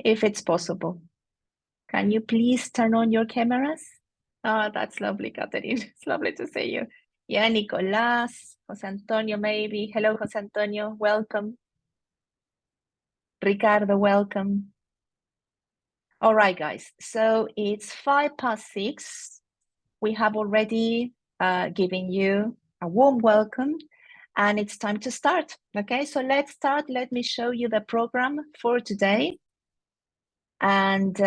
if it's possible. Can you please turn on your cameras? Oh, that's lovely, Catherine. It's lovely to see you. Yeah, Nicolás, José Antonio, maybe. Hello, José Antonio. Welcome. Ricardo, welcome. All right, guys. So it's 6:05. We have already given you a warm welcome, and it's time to start. Okay, so let's start. Let me show you the program for today. And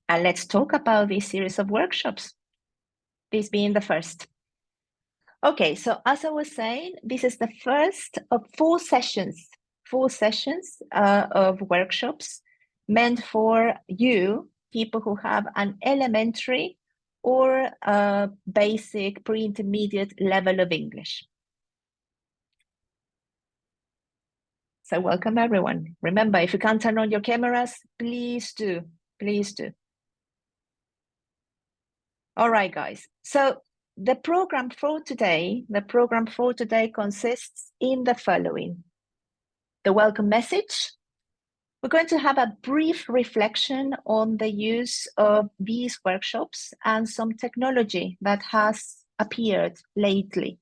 let's talk about this series of workshops, this being the first. Okay, so as I was saying, this is the first of 4 sessions of workshops meant for you, people who have an elementary or a basic pre-intermediate level of English. So welcome everyone. Remember, if you can't turn on your cameras, please do, please do. All right, guys. So the program for today consists in the following. The welcome message. We're going to have a brief reflection on the use of these workshops and some technology that has appeared lately.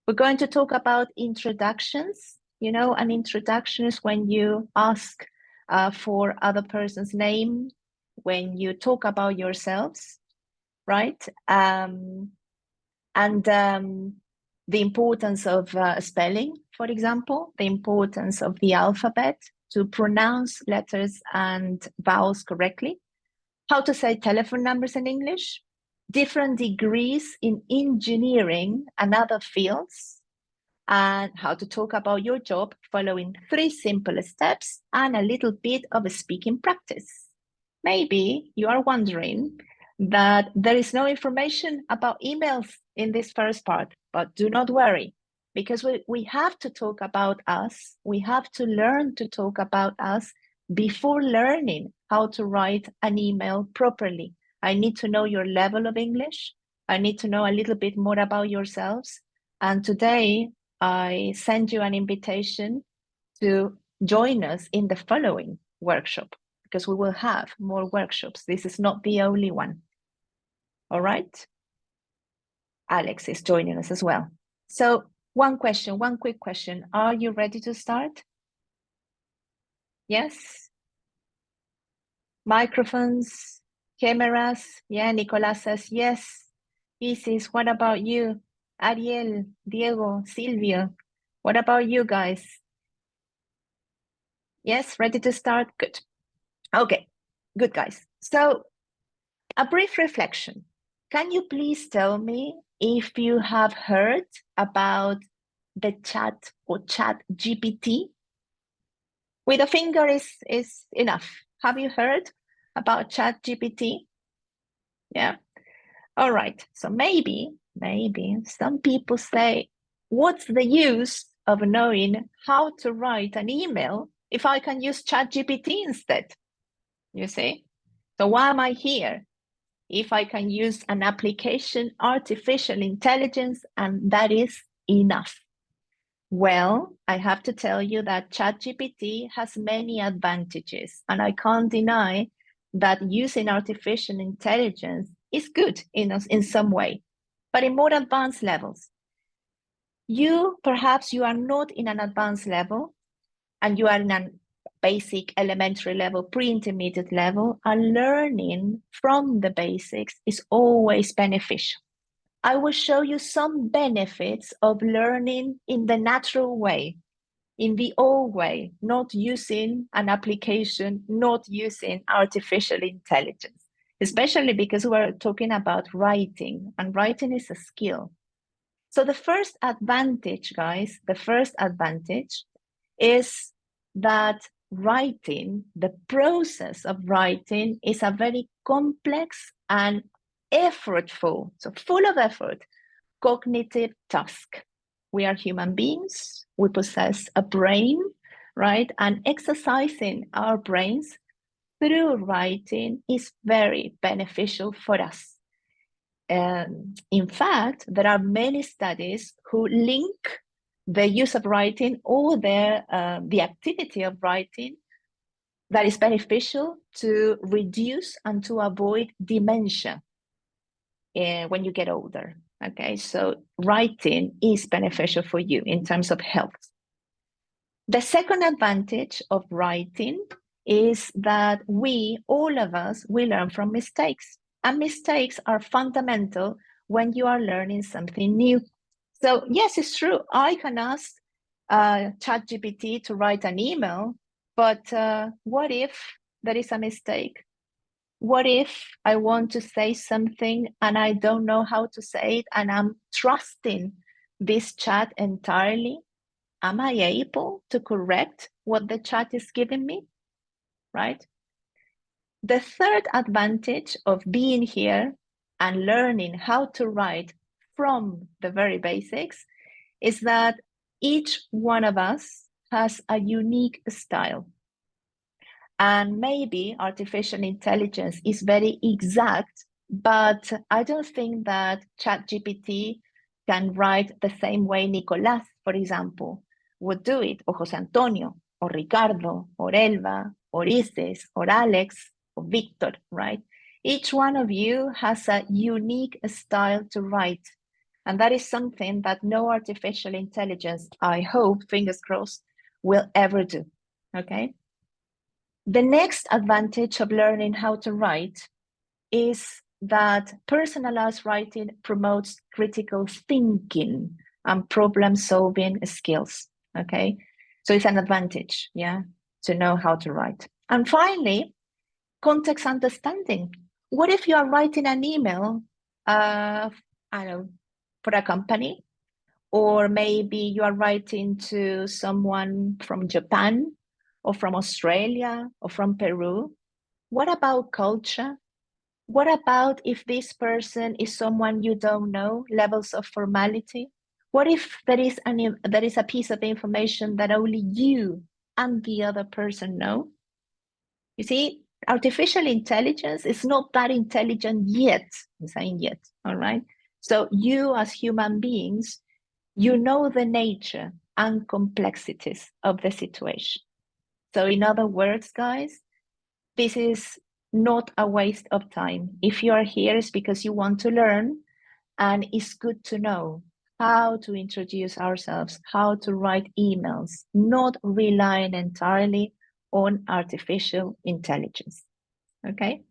We're going to talk about introductions. You know, an introduction is when you ask for other person's name, when you talk about yourselves, right? The importance of spelling, for example, the importance of the alphabet to pronounce letters and vowels correctly, how to say telephone numbers in English, different degrees in engineering and other fields, and how to talk about your job following 3 simple steps and a little bit of a speaking practice. Maybe you are wondering that there is no information about emails in this first part, but do not worry, because we have to talk about us. We have to learn to talk about us before learning how to write an email properly. I need to know your level of English. I need to know a little bit more about yourselves. And today I send you an invitation to join us in the following workshop, because we will have more workshops. This is not the only one. All right. Alex is joining us as well. So one quick question. Are you ready to start? Yes? Microphones, cameras? Yeah, Nicolás says yes. Isis, what about you? Ariel, Diego, Silvio, what about you guys? Yes, ready to start? Good. Okay, good guys. So a brief reflection. Can you please tell me if you have heard about the chat or chat GPT? With a finger is enough. Have you heard about chat GPT? Yeah. All right. So maybe some people say, what's the use of knowing how to write an email if I can use chat GPT instead? You see? So why am I here? If I can use an application, artificial intelligence, and that is enough. Well, I have to tell you that ChatGPT has many advantages, and I can't deny that using artificial intelligence is good in some way, but in more advanced levels. Perhaps you are not in an advanced level, and you are in a basic elementary level, pre-intermediate level, and learning from the basics is always beneficial. I will show you some benefits of learning in the natural way, in the old way, not using an application, not using artificial intelligence, especially because we're talking about writing, and writing is a skill. So the first advantage, guys, is that writing, the process of writing, is a very complex and effortful, so full of effort, cognitive task. We are human beings, we possess a brain, right? And exercising our brains through writing is very beneficial for us. In fact, there are many studies who link the use of writing or the activity of writing that is beneficial to reduce and to avoid dementia when you get older. Okay, so writing is beneficial for you in terms of health. The second advantage of writing is that all of us, we learn from mistakes. And mistakes are fundamental when you are learning something new. So yes, it's true. I can ask ChatGPT to write an email, but what if there is a mistake? What if I want to say something and I don't know how to say it and I'm trusting this chat entirely? Am I able to correct what the chat is giving me, right? The third advantage of being here and learning how to write from the very basics is that each one of us has a unique style. And maybe artificial intelligence is very exact, but I don't think that ChatGPT can write the same way Nicolás, for example, would do it, or José Antonio, or Ricardo, or Elba, or Isis, or Alex, or Victor, right? Each one of you has a unique style to write. And that is something that no artificial intelligence, I hope, fingers crossed, will ever do, okay? The next advantage of learning how to write is that personalized writing promotes critical thinking and problem-solving skills, okay? So it's an advantage, yeah, to know how to write. And finally, context understanding. What if you are writing an email, I don't know, for a company, or maybe you are writing to someone from Japan, or from Australia, or from Peru? What about culture? What about if this person is someone you don't know, levels of formality? What if there is a piece of information that only you and the other person know? You see, artificial intelligence is not that intelligent yet. I'm saying yet, all right? So you as human beings, you know the nature and complexities of the situation. So in other words, guys, this is not a waste of time. If you are here, it's because you want to learn, and it's good to know how to introduce ourselves, how to write emails, not relying entirely on artificial intelligence. Okay?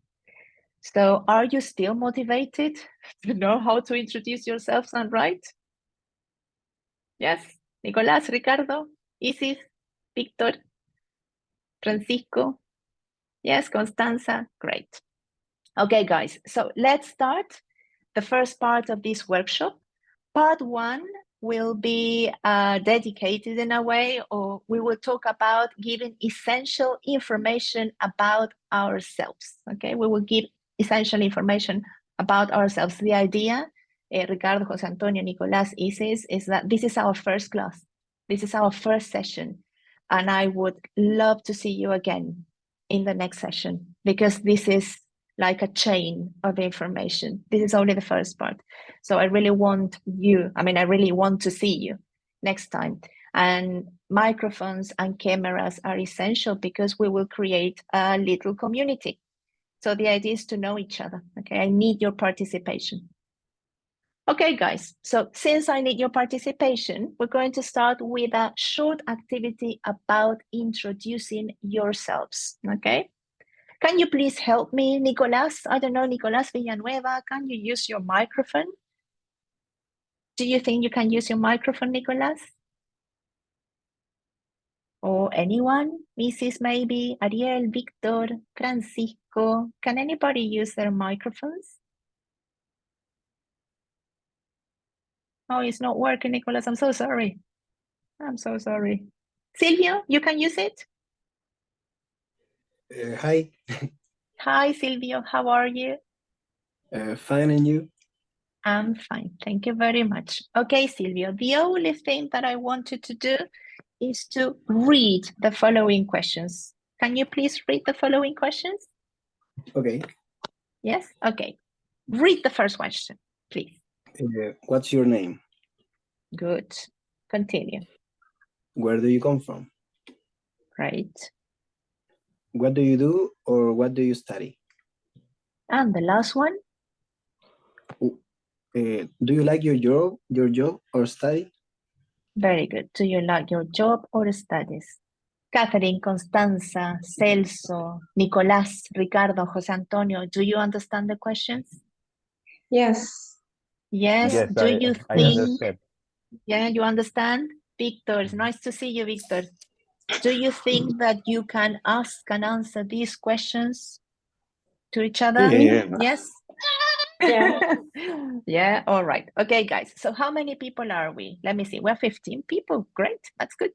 So are you still motivated to know how to introduce yourselves and write? Yes? Nicolás, Ricardo, Isis, Victor, Francisco? Yes, Constanza? Great. Okay, guys, so let's start the first part of this workshop. Part one will be dedicated in a way, or we will talk about giving essential information about ourselves, okay? We will give essential information about ourselves. The idea, Ricardo, José Antonio, Nicolás, Isis, is that this is our first class. This is our first session. And I would love to see you again in the next session, because this is like a chain of information. This is only the first part. So I really want to see you next time. And microphones and cameras are essential because we will create a little community. So the idea is to know each other, okay? I need your participation. Okay, guys, so since I need your participation, we're going to start with a short activity about introducing yourselves, okay? Can you please help me, Nicolás? I don't know, Nicolás Villanueva, can you use your microphone? Do you think you can use your microphone, Nicolás? Or anyone? Mrs. maybe, Ariel, Victor, Francisco. Can anybody use their microphones? Oh, it's not working, Nicolás. I'm so sorry. I'm so sorry. Silvio, you can use it? Hi. Hi, Silvio. How are you? Fine, and you? I'm fine. Thank you very much. Okay, Silvio, the only thing that I wanted to do is to read the following questions. Can you please read the following questions? Okay. Yes? Okay. Read the first question, please. What's your name? Good. Continue. Where do you come from? Great. what do you do or what do you study? And the last one? Do you like your job or study? Very good. Do you like your job or studies? Catherine, Constanza, Celso, Nicolás, Ricardo, José Antonio, do you understand the questions? Yes. Yes. Yes, Do you I think? understand. Yeah, you understand? Victor, it's nice to see you, Victor. Do you think that you can ask and answer these questions to each other? Yeah. Yes? Yeah. Yeah, all right. Okay, guys. So how many people are we? Let me see. We're 15 people. Great. That's good.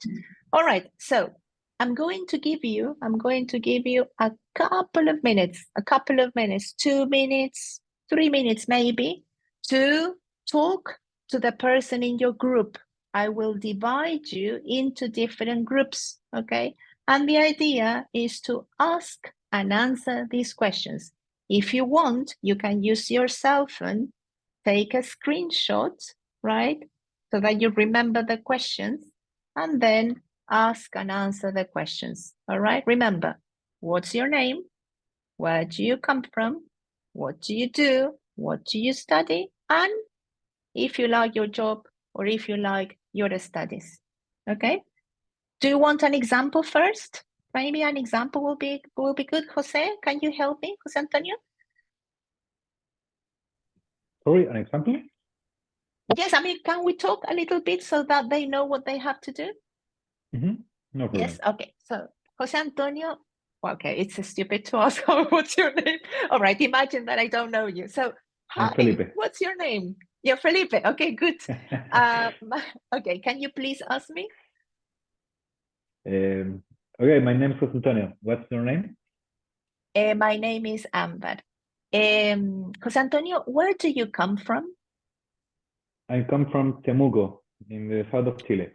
All right. So I'm going to give you a couple of minutes, 2 minutes, 3 minutes maybe, to talk to the person in your group. I will divide you into different groups, okay? And the idea is to ask and answer these questions. If you want, you can use your cell phone, take a screenshot, right? So that you remember the questions and then ask and answer the questions. All right. Remember, what's your name? Where do you come from? What do you do? What do you study? And if you like your job or if you like your studies. Okay. Do you want an example first? Maybe an example will be good. Jose, can you help me, Jose Antonio? Sorry, an example? Yes, I mean, can we talk a little bit so that they know what they have to do? No problem. Yes, okay. So, Jose Antonio, okay, it's stupid to ask what's your name. All right, imagine that I don't know you. So, I'm hi, Felipe. what's your name? You're Felipe. Okay, good. Okay, can you please ask me? Okay, my name is José Antonio. What's your name? My name is Amber. Jose Antonio, where do you come from? I come from Temuco, in the south of Chile.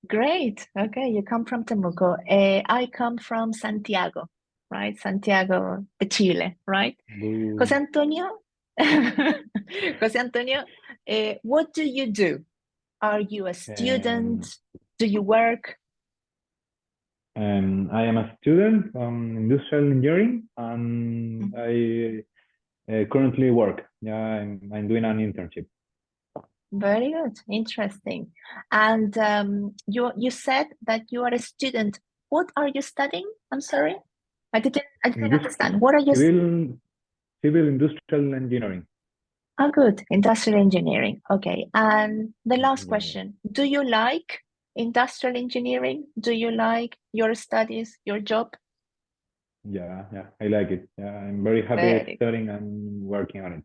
Great. Okay, you come from Temuco. I come from Santiago, right? Santiago de Chile, right? Boo. Jose Antonio, Jose Antonio, what do you do? Are you a student? Do you work? I am a student from industrial engineering, and I currently work. Yeah, I'm doing an internship. Very good, interesting. And you said that you are a student. What are you studying? I'm sorry, I didn't understand. What are you? Civil industrial engineering. Oh, good. Industrial engineering. Okay. And the last Yeah. question, do you like industrial engineering? Do you like your studies, your job? Yeah, I like it. Yeah, I'm very happy Very studying and working on it.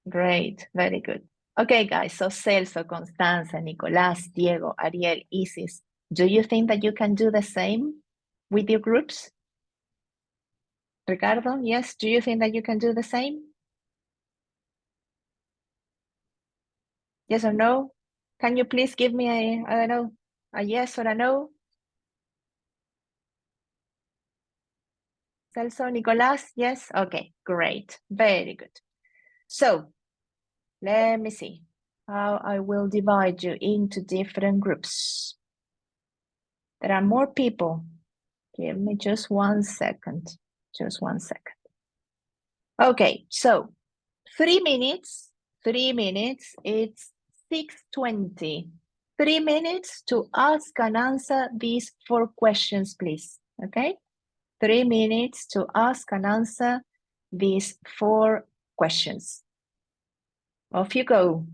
great. Very good. Okay, guys. So Celso, Constanza, Nicolás, Diego, Ariel, Isis, do you think that you can do the same with your groups? Ricardo, yes. Do you think that you can do the same? Yes or no? Can you please give me I don't know, a yes or a no? Celso, Nicolás, yes? Okay, great. Very good. So let me see how I will divide you into different groups. There are more people. Give me just 1 second. Just 1 second. Okay, so 3 minutes. 3 minutes. It's 6:20. 3 minutes to ask and answer these 4 questions, please. Okay? 3 minutes to ask and answer these 4 questions. Off you go.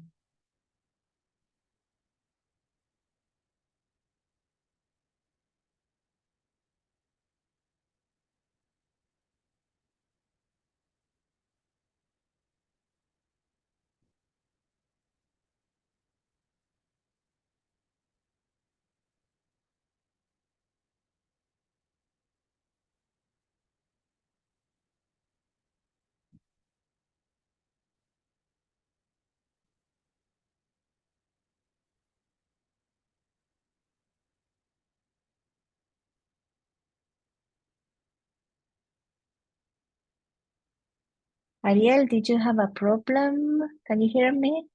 Ariel, did you have a problem? Can you hear me?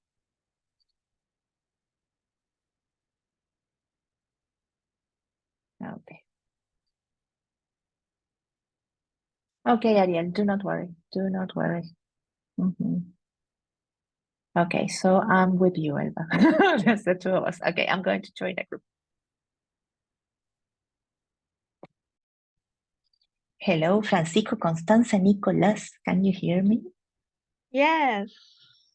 Okay. Okay, Ariel, do not worry. Do not worry. Okay, so I'm with you, Elba. That's the two of us. Okay, I'm going to join the group. Hello, Francisco, Constanza, Nicolas. Can you hear me? Yes.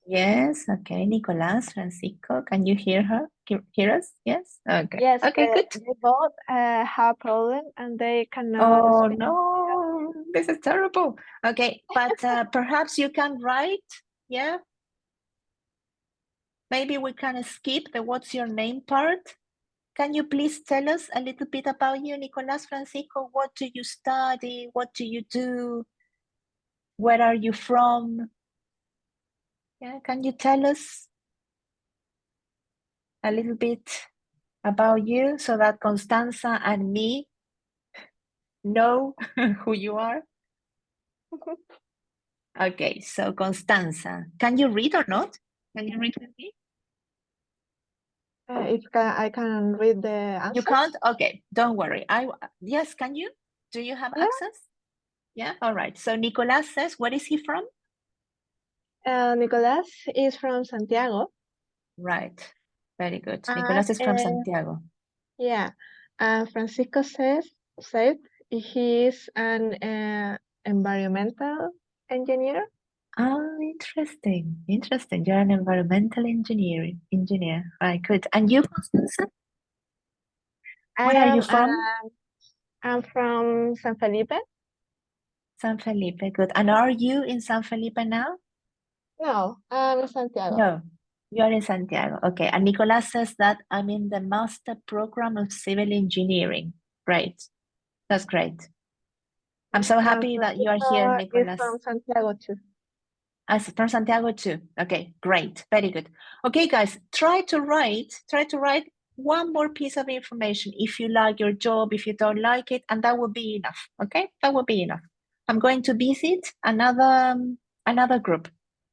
Yes. Okay, Nicolas, Francisco, can you hear her? Hear us? Yes. Okay. Yes. Okay, good. They both have a problem and they cannot Oh speak. no, this is terrible. Okay, but perhaps you can write, yeah? Maybe we can skip the what's your name part. Can you please tell us a little bit about you, Nicolas, Francisco? What do you study? What do you do? Where are you from? Yeah, can you tell us a little bit about you so that Constanza and me know who you are? Okay, so Constanza, can you read or not? Can you read with me? I can read the answer. You can't? Okay, don't worry. Yes, can you? Do you have Yeah. access? Yeah, all right. So Nicolas says, where is he from? Nicolas is from Santiago. Right, very good. And, Nicolas is from Santiago. Yeah. Francisco said he is an environmental engineer. Oh, interesting. Interesting. You're an environmental engineer. Right, good. And you, Constanza? Where are you from? I'm from San Felipe. San Felipe, good. And are you in San Felipe now? No, I'm in Santiago. No, you're in Santiago. Okay. And Nicolas says that I'm in the master program of civil engineering. Great. That's great. I'm so happy that you are here, Francisco is Nicolas. from Santiago too. From Santiago too. Okay, great. Very good. Okay, guys, try to write one more piece of information if you like your job, if you don't like it, and that will be enough. Okay, that will be enough. I'm going to visit another group.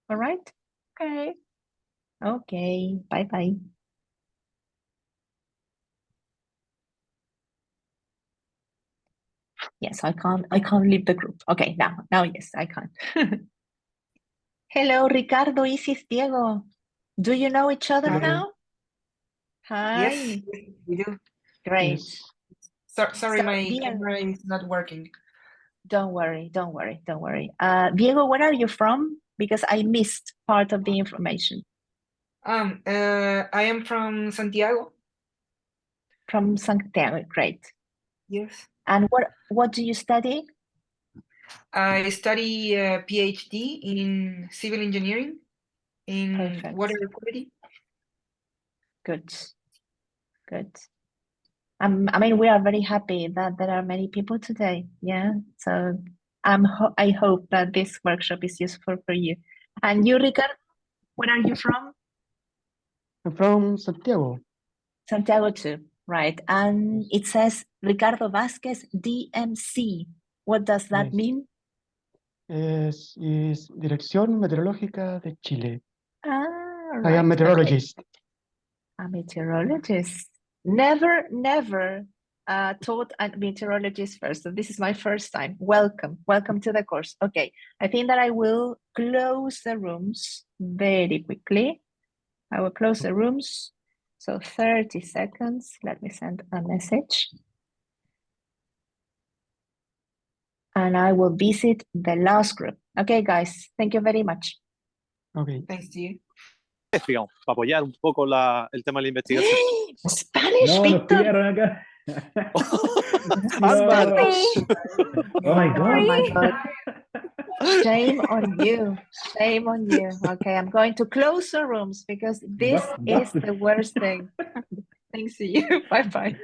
All right? Okay. Okay, bye-bye. Yes, I can't leave the group. Okay, now yes, I can. Hello, Ricardo, Isis, Diego. Do you know each other Hi. now? Hi. Yes, we do. Great. Yes. Sorry, So, my Diego, camera is not working. don't worry. Diego, where are you from? Because I missed part of the information. I am from Santiago. From Santiago, great. Yes. And what do you study? I study a PhD in civil engineering in Perfect. water quality. Good. I mean, we are very happy that there are many people today. Yeah. So I hope that this workshop is useful for you. And you, Ricardo, where are you from? I'm from Santiago. Santiago too, right? And it says Ricardo Vasquez, DMC. What does that Yes. mean? is Dirección Meteorológica de Chile. Ah, I right. am meteorologist. Okay. A meteorologist. Never taught a meteorologist first. So this is my first time. Welcome to the course. Okay, I think that I will close the rooms very quickly. I will close the rooms. So 30 seconds. Let me send a message. And I will visit the last group. Okay, guys, thank you very much. Okay. Thanks to you. Digamos, para apoyar un poco el tema de la investigación. Spanish, No, nos Victor. pillaron acá. Spanish. Oh my God. Oh my God. Shame on you. Shame on you. Okay, I'm going to close the rooms because this is the worst thing. Thanks to you. Bye-bye.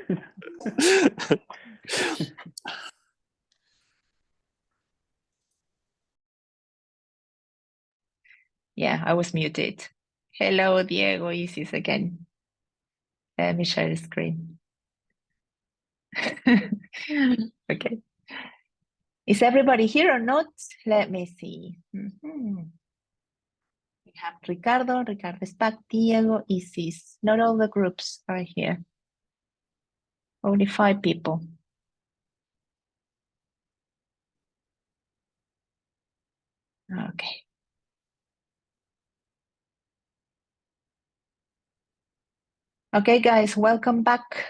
Yeah, I was muted. Hello, Diego, Isis again. Let me share the screen. Okay. Is everybody here or not? Let me see. We have Ricardo is back, Diego, Isis. Not all the groups are here. Only 5 people. Okay. Okay, guys, welcome back.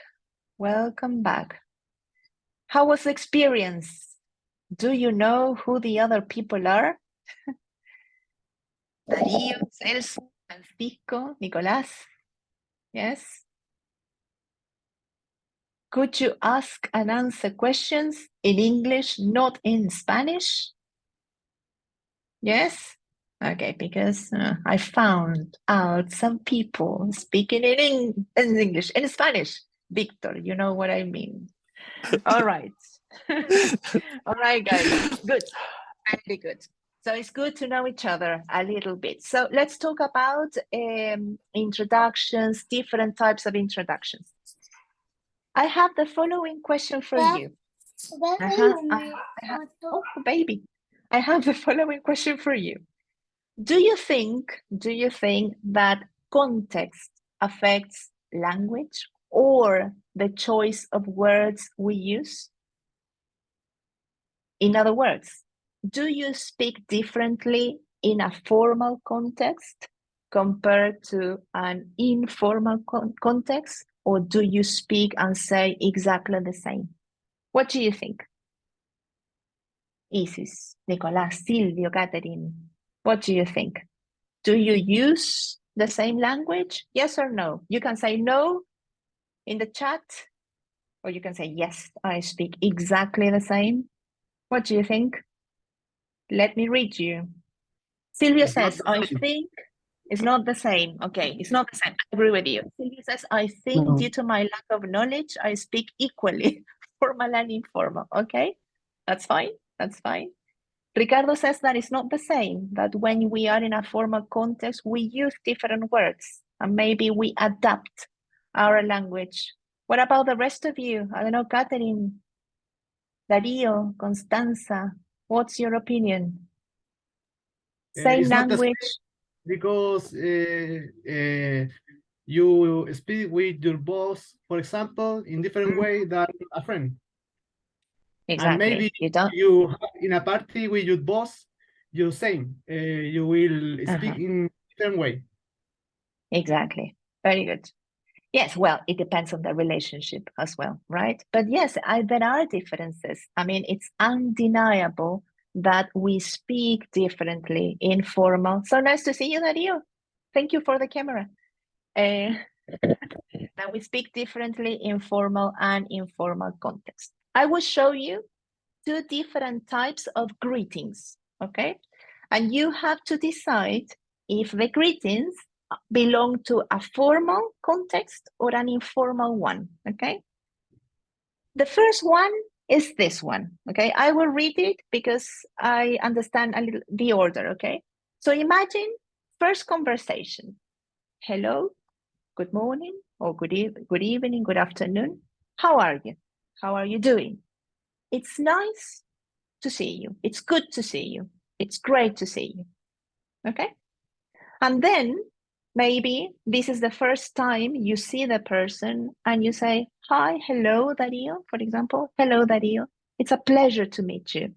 Welcome back. How was the experience? Do you know who the other people are? Darío, Celso, Francisco, Nicolás. Yes. Could you ask and answer questions in English, not in Spanish? Yes? Okay, because I found out some people speaking in English, in Spanish. Victor, you know what I mean. All right. All right, guys. Good. Very good. So it's good to know each other a little bit. So let's talk about introductions, different types of introductions. I have the following question for you. Oh, baby. I have the following question for you. Do you think that context affects language or the choice of words we use? In other words, do you speak differently in a formal context compared to an informal context, or do you speak and say exactly the same? What do you think? Isis, Nicolás, Silvio, Catherine, what do you think? Do you use the same language? Yes or no? You can say no in the chat, or you can say, yes, I speak exactly the same. What do you think? Let me read you. Silvio It's not says, the I same. think it's not the same. Okay, it's not the same. I agree with you. Silvio says, I think No. due to my lack of knowledge, I speak equally, formal and informal. Okay, that's fine. That's fine. Ricardo says that it's not the same, that when we are in a formal context, we use different words and maybe we adapt our language. What about the rest of you? I don't know, Catherine, Darío, Constanza, what's your opinion? Same It's not the same language? because you speak with your boss, for example, in different way than a friend. And maybe Exactly. You don't. you in a party with your boss, you same. You will speak in different way. Exactly. Very good. Yes, well, it depends on the relationship as well, right? But yes, there are differences. I mean, it's undeniable that we speak differently in formal. So nice to see you, Darío. Thank you for the camera. That we speak differently in formal and informal context. I will show you two different types of greetings, okay? And you have to decide if the greetings belong to a formal context or an informal one, okay? The first one is this one, okay? I will read it because I understand a little the order, okay? So imagine first conversation. Hello, good morning, or good evening, good afternoon. How are you? How are you doing? It's nice to see you. It's good to see you. It's great to see you. Okay? And then maybe this is the first time you see the person and you say, hi, hello, Darío, for example. Hello, Darío. It's a pleasure to meet you.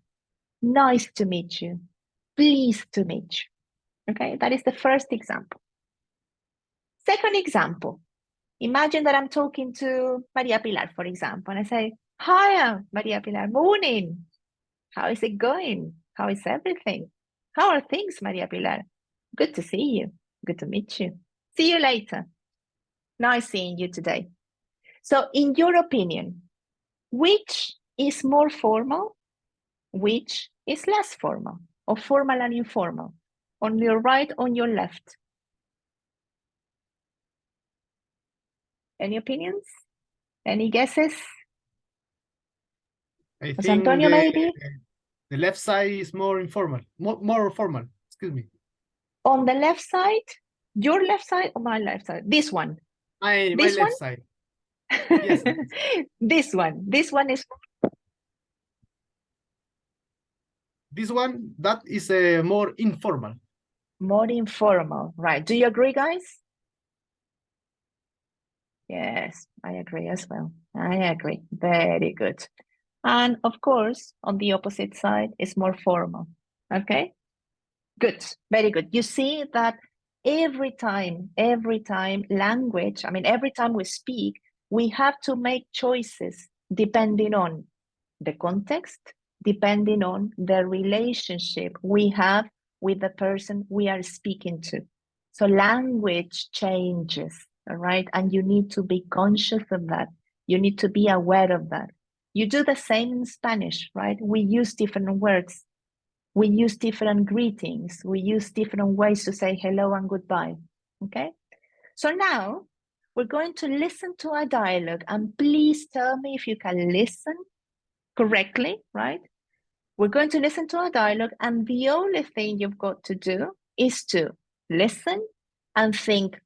Nice to meet you. Pleased to meet you. Okay? That is the first example. Second example. Imagine that I'm talking to Maria Pilar, for example, and I say, hi, Maria Pilar, morning. How is it going? How is everything? How are things, Maria Pilar? Good to see you. Good to meet you. See you later. Nice seeing you today. So in your opinion, which is more formal? Which is less formal? Or formal and informal? On your right, on your left? Any opinions? Any guesses? I Jose think Antonio, maybe? the left side is more informal, more formal. Excuse me. On the left side? Your left side or my left side? This one. My This left one? side. Yes. This one. This one is This one, that is more informal. more informal, right? Do you agree, guys? Yes, I agree as well. I agree. Very good. And of course, on the opposite side is more formal. Okay? Good, very good. You see that every time language, I mean, every time we speak, we have to make choices depending on the context, depending on the relationship we have with the person we are speaking to. So language changes, all right? And you need to be conscious of that. You need to be aware of that. You do the same in Spanish, right? We use different words. We use different greetings. We use different ways to say hello and goodbye, okay? So now we're going to listen to a dialogue, and please tell me if you can listen correctly, right? We're going to listen to a dialogue, and the only thing you've got to do is to listen and think,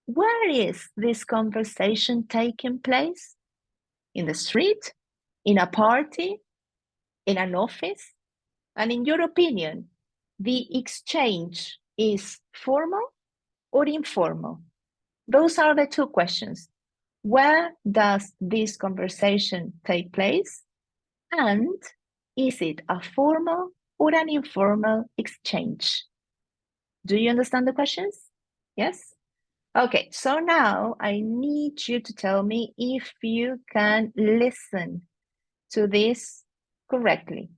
where is this conversation taking place? In the street, in a party, in an office? And in your opinion, the exchange is formal or informal? Those are the two questions. Where does this conversation take place? And is it a formal or an informal exchange? Do you understand the questions? Yes? Okay, so now I need you to tell me if you can listen to this correctly.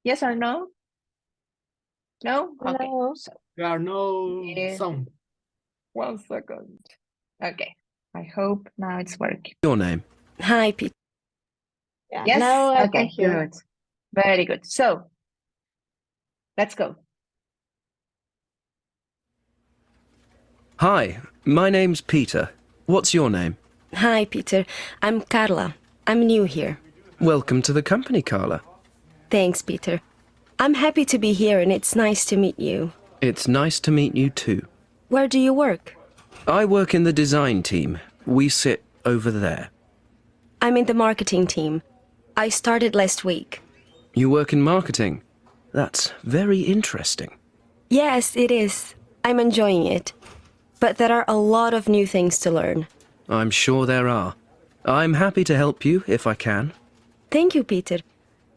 Yes or no? No? Okay. No. So There are no Yeah. sound. 1 second. Okay. I hope now it's working. Your name? Hi, Peter. Yeah, Yes? now I can Okay, hear. good. Very good. So let's go. Hi, my name's Peter. What's your name? Hi, Peter. I'm Carla. I'm new here. Welcome to the company, Carla. Thanks, Peter. I'm happy to be here and it's nice to meet you. It's nice to meet you too. Where do you work? I work in the design team. We sit over there. I'm in the marketing team. I started last week. You work in marketing? That's very interesting. Yes, it is. I'm enjoying it. But there are a lot of new things to learn. I'm sure there are. I'm happy to help you if I can. Thank you, Peter.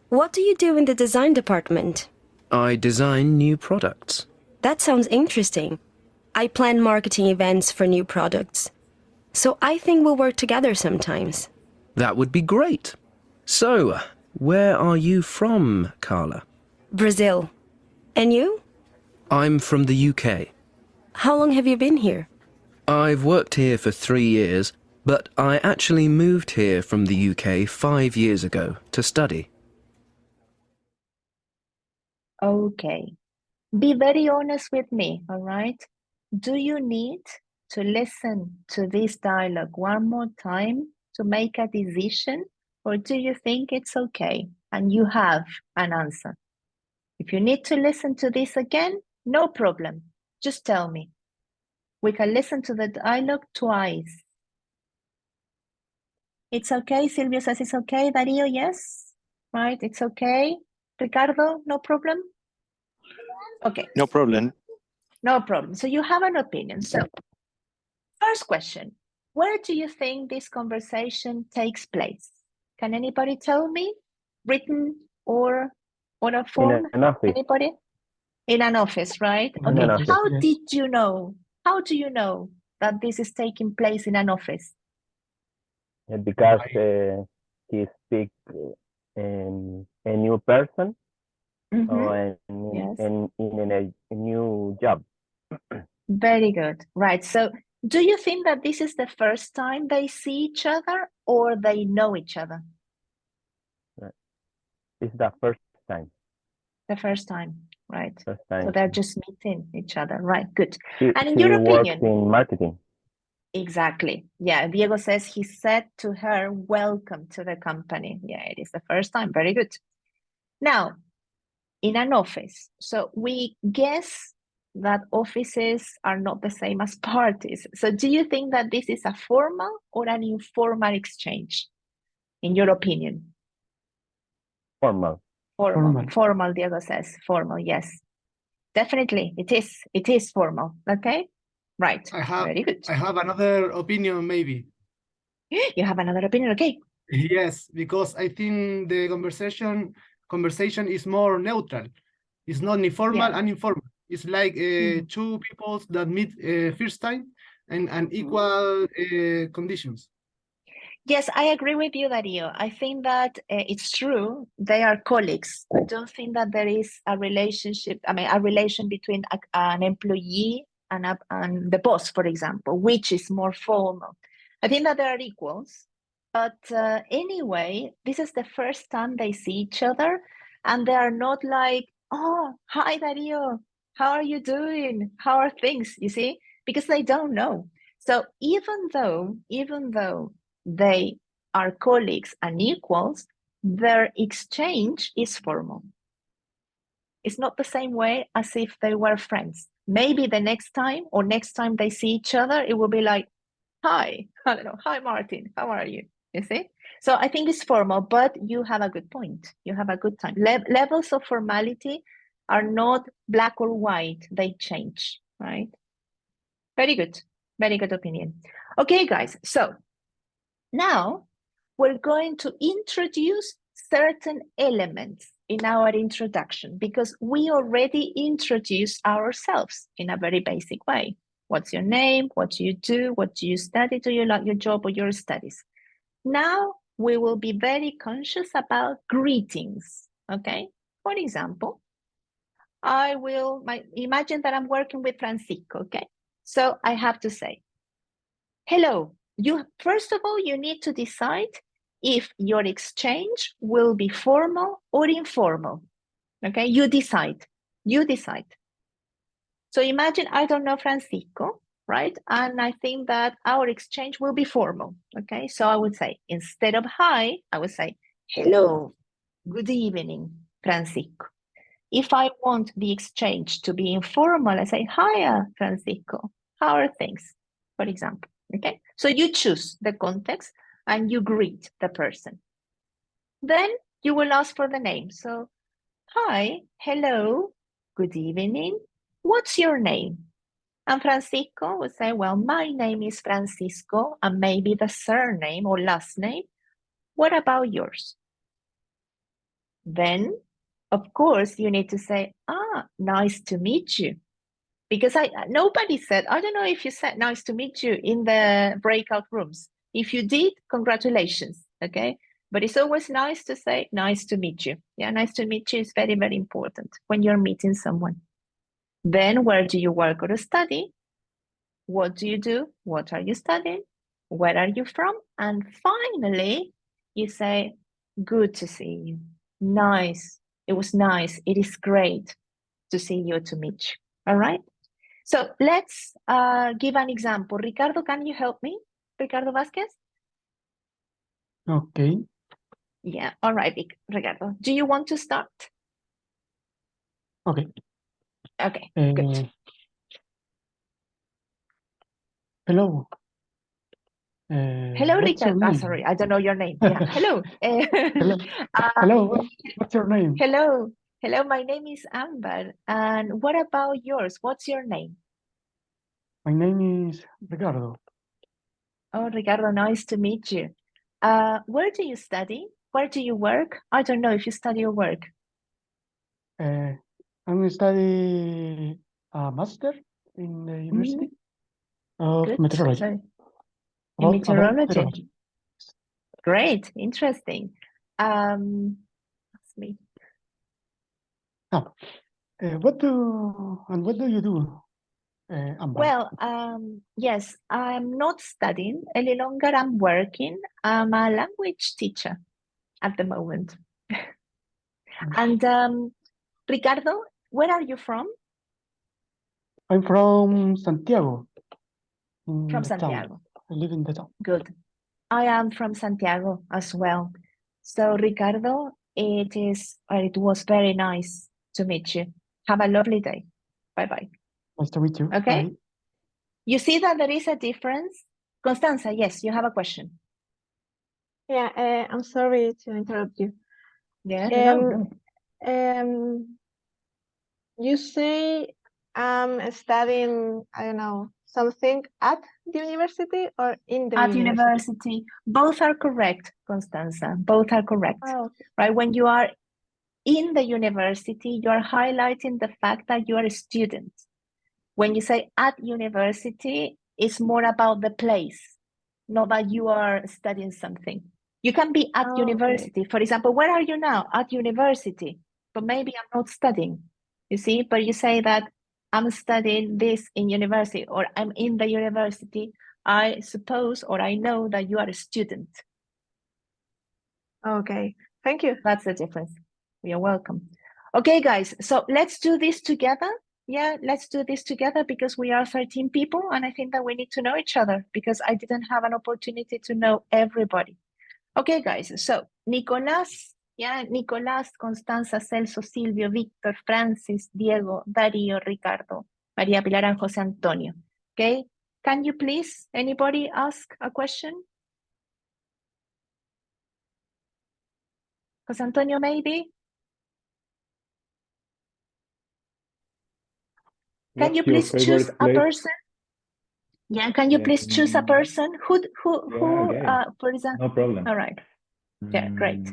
What do you do in the design department? I design new products. That sounds interesting. I plan marketing events for new products. So I think we'll work together sometimes. That would be great. So, where are you from, Carla? Brazil. And you? I'm from the UK. How long have you been here? I've worked here for 3 years, but I actually moved here from the UK 5 years ago to study. Okay. Be very honest with me, all right? Do you need to listen to this dialogue one more time to make a decision, or do you think it's okay and you have an answer? If you need to listen to this again, no problem. Just tell me. We can listen to the dialogue twice. It's okay. Silvio says it's okay. Darío, yes? Right, it's okay. Ricardo, no problem? Okay. No problem. No problem. So you have an opinion. So first question, where do you think this conversation takes place? Can anybody tell me? Written or on a form? an office. Anybody? In an office, right? In Okay. an office. How Yes. did you know? How do you know that this is taking place in an office? Because he speaks a new person Mhm. or Yes. in a new job. Very good. Right. So do you think that this is the first time they see each other or they know each other? It's the first time. The first time, right? First So time. they're just meeting each other, right? Good. He, And in he your works opinion, in marketing. exactly. Yeah, Diego says he said to her, welcome to the company. Yeah, it is the first time. Very good. Now, in an office, so we guess that offices are not the same as parties. So do you think that this is a formal or an informal exchange, in your opinion? Formal. Formal. Formal, Diego says. Formal, yes. Definitely, it is. It is formal. Okay? Right. I have Very good. I have another opinion maybe. You have another opinion. Okay, Yes, because I think the conversation is more neutral. It's not ni formal Yeah. and informal. It's like Mhm. two people that meet first time and equal conditions. Yes, I agree with you, Dario. I think that it's true. They are colleagues. I don't think that there is a relationship, a relation between an employee and the boss, for example, which is more formal. I think that they are equals. But anyway, this is the first time they see each other, and they are not like, oh, hi, Dario. How are you doing? How are things? You see? Because they don't know. So even though they are colleagues and equals, their exchange is formal. It's not the same way as if they were friends. Maybe the next time they see each other, it will be like, hi, I don't know, hi, Martin, how are you? You see? So I think it's formal, but you have a good point. You have a good time. Levels of formality are not black or white, they change, right? Very good opinion. Okay, guys, so now we're going to introduce certain elements in our introduction because we already introduced ourselves in a very basic way. What's your name? What do you do? What do you study? Do you like your job or your studies? Now we will be very conscious about greetings, okay? For example, imagine that I'm working with Francisco, okay? So I have to say, hello. First of all, you need to decide if your exchange will be formal or informal. Okay, you decide. So imagine I don't know Francisco, right? And I think that our exchange will be formal. Okay, so I would say instead of hi, I would say hello, good evening, Francisco. If I want the exchange to be informal, I say hiya, Francisco. How are things? For example. Okay, so you choose the context and you greet the person. Then you will ask for the name. So, hi, hello, good evening. What's your name? And Francisco would say, well, my name is Francisco, and maybe the surname or last name. What about yours? Then, of course, you need to say, nice to meet you. Because nobody said, I don't know if you said nice to meet you in the breakout rooms. If you did, congratulations, okay? But it's always nice to say, nice to meet you. Yeah, nice to meet you is very, very important when you're meeting someone. Then where do you work or study? What do you do? What are you studying? Where are you from? And finally, you say, good to see you. Nice. It was nice. It is great to see you, to meet you. All right? So let's give an example. Ricardo, can you help me? Ricardo Vasquez? Okay. Yeah, all right, Ricardo. Do you want to start? Okay. Okay, good. Hello. Hello, What's your Ricardo. name? Sorry, I don't know your name. Yeah, hello. Hello. Hello. What's your name? Hello. Hello, my name is Amber. And what about yours? What's your name? My name is Ricardo. Oh, Ricardo, nice to meet you. Where do you study? Where do you work? I don't know if you study or work. I'm going to study a master in the University of Good. Meteorology. So, in About meteorology. Great, interesting. Ask me. What do you do, Amber? Well, yes, I'm not studying any longer. I'm working. I'm a language teacher at the moment. And Ricardo, where are you from? I'm from Santiago. From the town. Santiago. I live in the town. Good. I am from Santiago as well. So Ricardo, it was very nice to meet you. Have a lovely day. Bye-bye. Nice to meet you. Okay. Bye. You see that there is a difference? Constanza, yes, you have a question. Yeah, I'm sorry to interrupt you. Yeah, no. You say I'm studying, I don't know, something at the university or in the At university, both are correct, Constanza. Both are correct, Oh, right? When you are in the university, you are highlighting the fact that you are a student. When you say at university, it's more about the place, not that you are studying something. You can be at okay. university. For example, where are you now? At university, but maybe I'm not studying. You see, but you say that I'm studying this in university or I'm in the university. I suppose or I know that you are a student. Okay, thank you. That's the difference. You're welcome. Okay, guys, so let's do this together. Yeah, let's do this together because we are 13 people and I think that we need to know each other because I didn't have an opportunity to know everybody. Okay, guys, so Nicolás, yeah, Nicolás, Constanza, Celso, Silvio, Víctor, Francis, Diego, Darío, Ricardo, María Pilar and José Antonio. Okay, can you please, anybody ask a question? José Antonio, maybe? Can What's you your please choose favorite a place? person? Yeah, can you please choose a person? Who, okay. for example? No problem. All right. Yeah, great.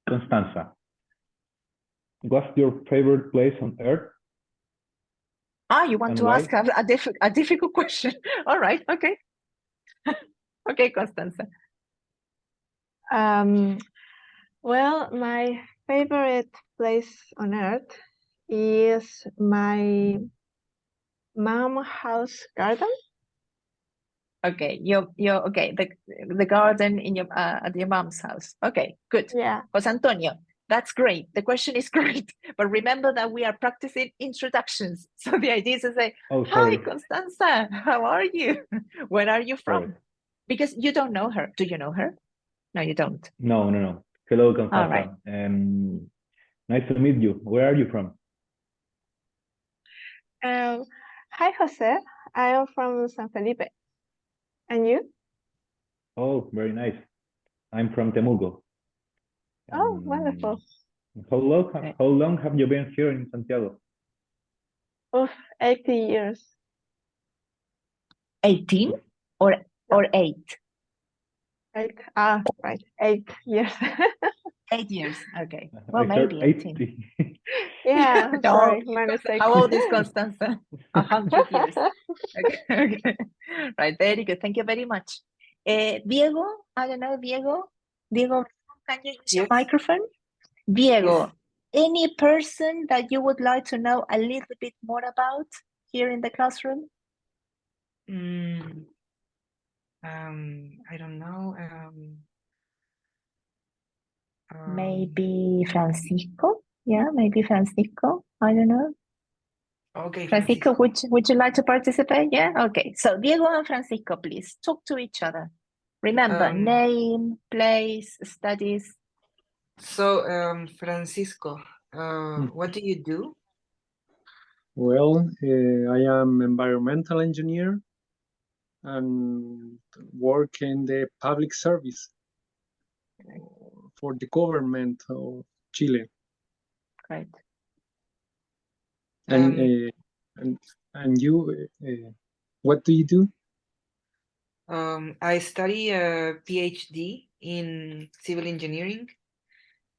Constanza, what's your favorite place on earth? Ah, you want And to why? ask a difficult question. All right, okay. Okay, Constanza. Well, my favorite place on earth is my mom house garden. Okay, okay. The garden in your at your mom's house. Okay, good. Yeah. José Antonio, that's great. The question is great, but remember that we are practicing introductions. So the idea is to say, Oh, "Hi, sorry. Constanza. How are you? Where are you from?" Sorry. Because you don't know her. Do you know her? No, you don't. No. Hello, All Constanza. right. Nice to meet you. Where are you from? Hi, Jose. I am from San Felipe. And you? Oh, very nice. I'm from Temuco. Oh, wonderful. How long have you been here in Santiago? Of 80 years. 18 or 8? 8. Right. 8 years. 8 years. Okay. Well, I heard maybe 18. 80. Yeah, No, sorry, my mistake. how old is Constanza? 100 years. Okay. Right, very good. Thank you very much. Diego, I don't know, Diego, can you use your Yes. microphone? Diego, Yes. any person that you would like to know a little bit more about here in the classroom? I don't know. Maybe Francisco? Yeah, maybe Francisco. I don't know. Okay, Francisco, Francisco. would you like to participate? Yeah, okay. So Diego and Francisco, please talk to each other. Remember, name, place, studies. So, Francisco, what do you do? Well, I am environmental engineer and work in the public service for the government of Chile. Great. And you, what do you do? I study a PhD in civil engineering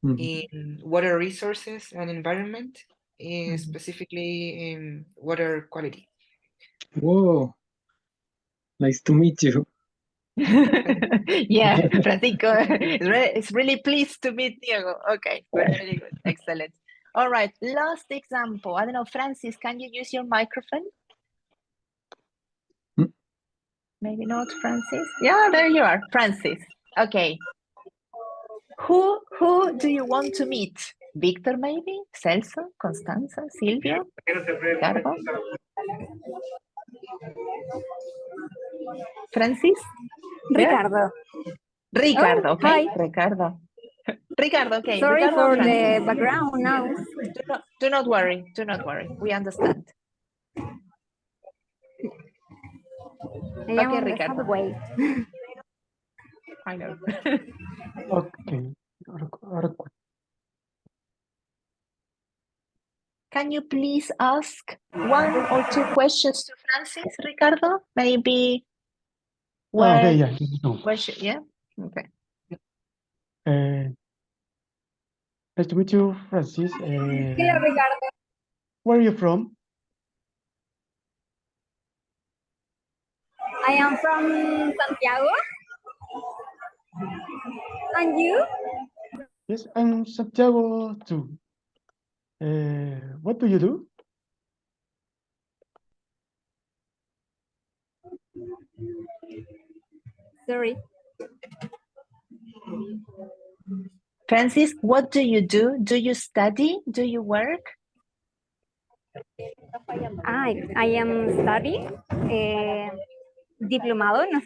in water resources and environment, specifically in water quality. Whoa, nice to meet you. Yeah, Francisco is really pleased to meet Diego. Okay, very good, excellent. All right, last example. I don't know, Francis, can you use your microphone? Maybe not, Francis. Yeah, there you are, Francis. Okay. Who do you want to meet? Victor, maybe? Celso? Constanza? Silvio? Ricardo? Francis? Ricardo. Ricardo, Oh, okay. hi. Ricardo. Ricardo, okay. Sorry Ricardo for and Francis. the background now. Do not worry. Do not worry. We understand. I am on the Ricardo. subway. I know. Okay. can you please ask 1 or 2 questions to Francis, Ricardo? Maybe where, Okay, yeah. No. where should, yeah? Okay. Nice to meet you, Francis. Hello, Ricardo. Where are you from? I am from Santiago. And you? Yes, I'm Santiago too. What do you do? Sorry. Francis, what do you do? Do you study? Do you work? I am studying diplomado. No,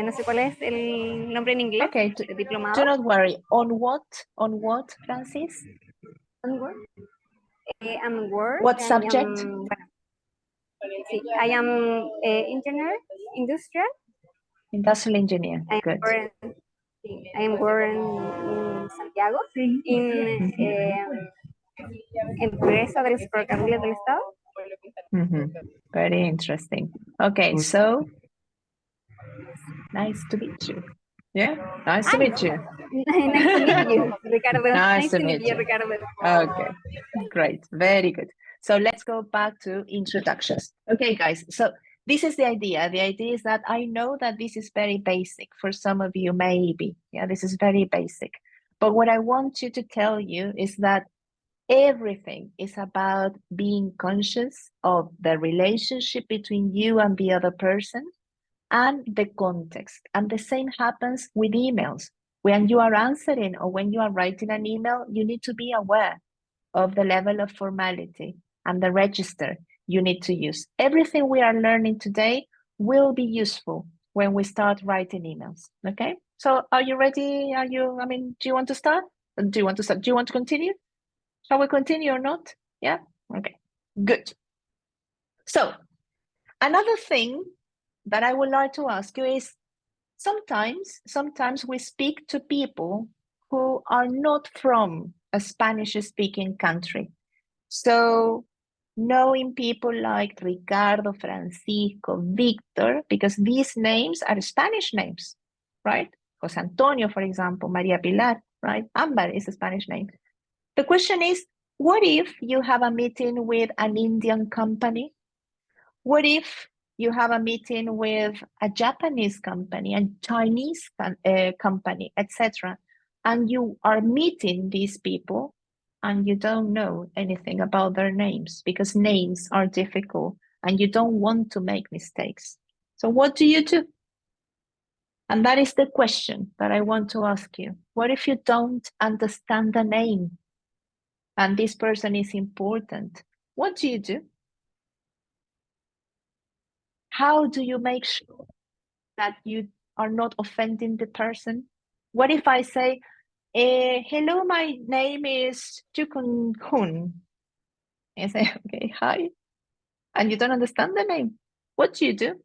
no sé cuál es el nombre en inglés. Okay, Diplomado. do not worry. On what? On what, Francis? I'm work. What I subject? am, sí, I am engineer, industrial. Industrial engineer. Good. I am working in Santiago, in Empresa de los Ferrocarriles del Estado. Very interesting. Okay, so nice to meet you. Yeah, nice to meet you. Nice to meet you, Ricardo. Nice to meet you, you. Ricardo. Okay, great, very good. So let's go back to introductions. Okay, guys, so this is the idea. The idea is that I know that this is very basic for some of you, maybe. Yeah, this is very basic. But what I want you to tell you is that everything is about being conscious of the relationship between you and the other person and the context. And the same happens with emails. When you are answering or when you are writing an email, you need to be aware of the level of formality and the register you need to use. Everything we are learning today will be useful when we start writing emails, okay? So are you ready? Do you want to start? Do you want to start? Do you want to continue? Shall we continue or not? Yeah? Okay, good. So another thing that I would like to ask you is sometimes we speak to people who are not from a Spanish-speaking country. So knowing people like Ricardo, Francisco, Victor, because these names are Spanish names, right? Jose Antonio, for example, Maria Pilar, right? Amber is a Spanish name. The question is, what if you have a meeting with an Indian company? What if you have a meeting with a Japanese company, a Chinese company, etc., and you are meeting these people and you don't know anything about their names because names are difficult and you don't want to make mistakes. So what do you do? And that is the question that I want to ask you. What if you don't understand the name and this person is important? What do you do? How do you make sure that you are not offending the person? What if I say, hello, my name is Chukun Hun? And I say, okay, hi. And you don't understand the name. What do you do?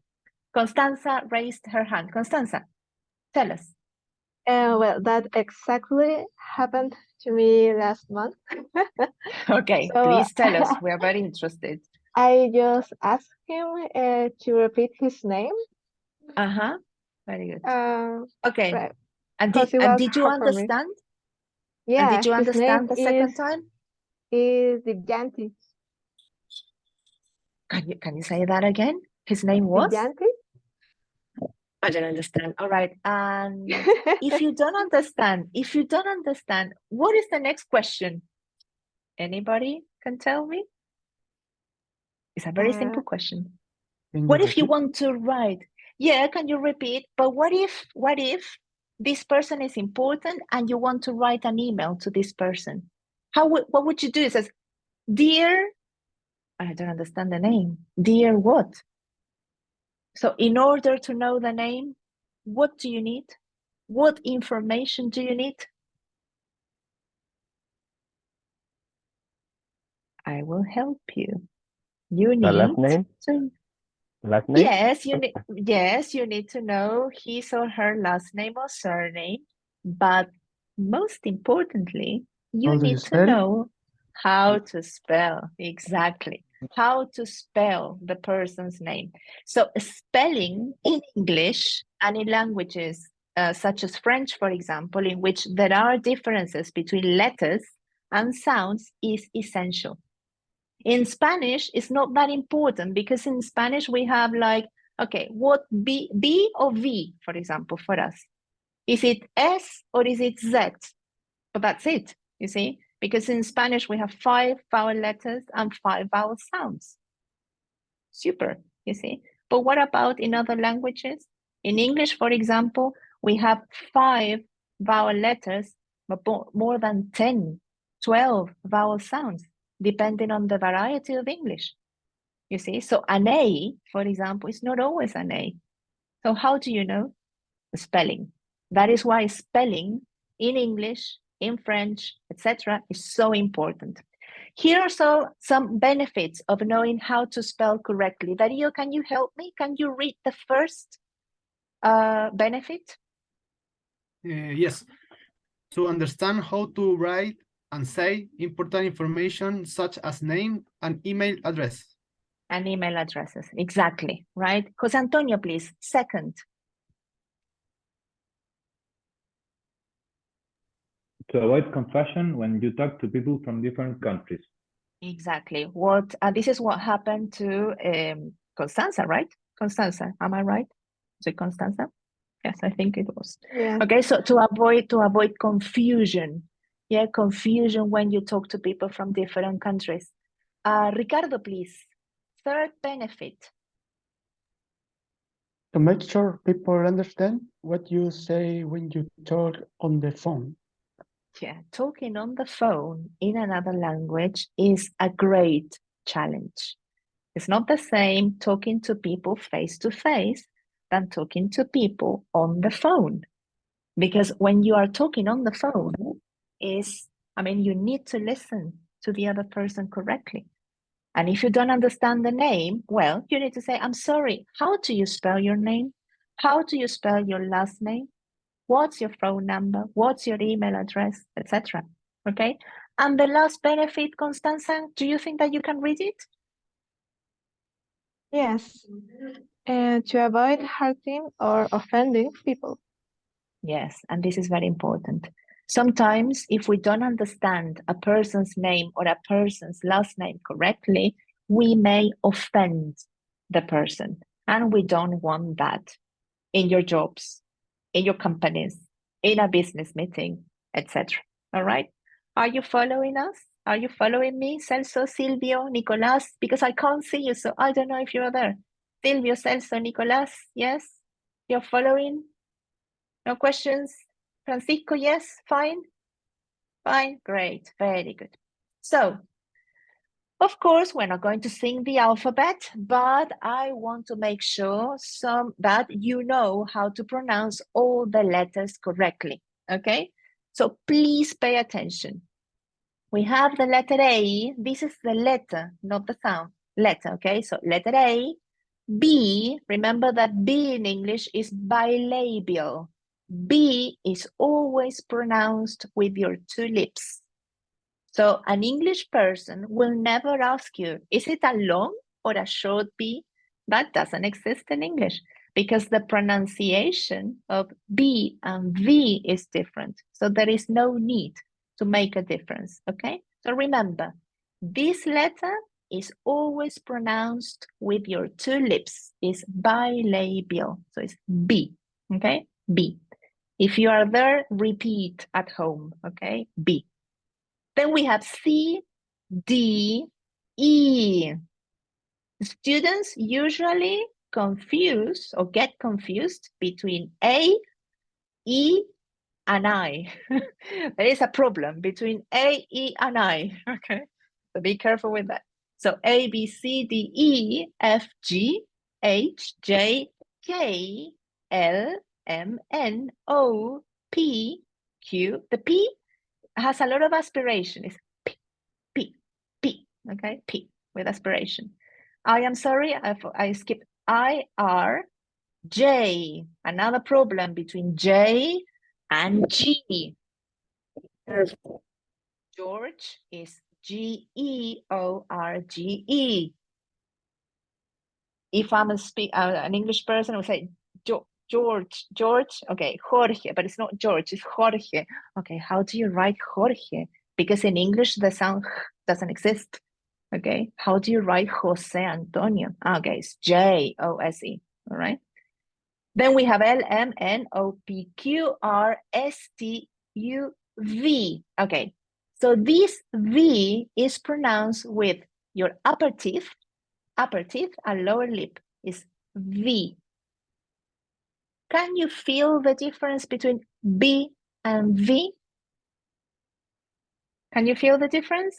Constanza raised her hand. Constanza, tell us. Well, that exactly happened to me last month. Okay, So, please tell us. We are very interested. I just asked him to repeat his name. Very good. Okay. Right. And Because it did was you hard for me. understand? Yeah, And did you his understand name the second time? is Divyanti. Can you say that again? His name was? Divyanti? I don't understand. All right. And if you don't understand, what is the next question? Anybody can tell me? It's a very simple question. What if you want to write? Yeah, can you repeat? But what if this person is important and you want to write an email to this person? What would you do? It says, dear, I don't understand the name. Dear what? So in order to know the name, what do you need? What information do you need? I will help you. You need the last name? to Last name? Yes, you need to know his or her last name or surname, but most importantly, You How do you need to spell? know how to spell, exactly, how to spell the person's name. So spelling in English and in languages such as French, for example, in which there are differences between letters and sounds is essential. In Spanish, it's not that important because in Spanish we have like, okay, what B or V, for example, for us? Is it S or is it Z? But that's it, you see? Because in Spanish we have 5 vowel letters and 5 vowel sounds. Super, you see? But what about in other languages? In English, for example, we have 5 vowel letters, but more than 10, 12 vowel sounds, depending on the variety of English. You see? So an A, for example, is not always an A. So how do you know? Spelling. That is why spelling in English, in French, etc., is so important. Here are some benefits of knowing how to spell correctly. Dario, can you help me? Can you read the first benefit? Yes. To understand how to write and say important information such as name and email address. And email addresses, exactly, right? Jose Antonio, please, second. To avoid confusion when you talk to people from different countries. Exactly. This is what happened to Constanza, right? Constanza, am I right? Is it Constanza? Yes, I think it was. Yeah. Okay, so to avoid confusion, confusion when you talk to people from different countries. Ricardo, please. Third benefit. To make sure people understand what you say when you talk on the phone. Yeah, talking on the phone in another language is a great challenge. It's not the same talking to people face to face than talking to people on the phone. Because when you are talking on the phone, you need to listen to the other person correctly. And if you don't understand the name, well, you need to say, I'm sorry, how do you spell your name? How do you spell your last name? What's your phone number? What's your email address, etc. Okay. And the last benefit, Constanza, do you think that you can read it? Yes. To avoid hurting or offending people. Yes, and this is very important. Sometimes if we don't understand a person's name or a person's last name correctly, we may offend the person. And we don't want that in your jobs, in your companies, in a business meeting, etc. All right? Are you following us? Are you following me, Celso, Silvio, Nicolás? Because I can't see you, so I don't know if you're there. Silvio, Celso, Nicolás, yes? You're following? No questions? Francisco, yes? Fine? Fine, great, very good. So, of course, we're not going to sing the alphabet, but I want to make sure that you know how to pronounce all the letters correctly, okay? So please pay attention. We have the letter A. This is the letter, not the sound. Letter, okay? So letter A. B, remember that B in English is bilabial. B is always pronounced with your 2 lips. So an English person will never ask you, is it a long or a short B? That doesn't exist in English because the pronunciation of B and V is different. So there is no need to make a difference, okay? So remember, this letter is always pronounced with your 2 lips. It's bilabial, so it's B, okay? B. If you are there, repeat at home, okay? B. Then we have C, D, E. Students usually confuse or get confused between A, E, and I. There is a problem between A, E, and I, okay? So be careful with that. So A, B, C, D, E, F, G, H, J, K, L, M, N, O, P, Q. The P has a lot of aspiration. It's P, P, P, okay? P with aspiration. I am sorry, I skipped I, R, J. Another problem between J and G. George is George. If I'm an English person, I would say George. Okay, Jorge, but it's not George, it's Jorge. Okay, how do you write Jorge? Because in English, the sound doesn't exist. Okay, how do you write Jose Antonio? Okay, it's Jose. All right. Then we have LMNOPQRSTUV. Okay, so this V is pronounced with your upper teeth and lower lip is V. Can you feel the difference between B and V? Can you feel the difference?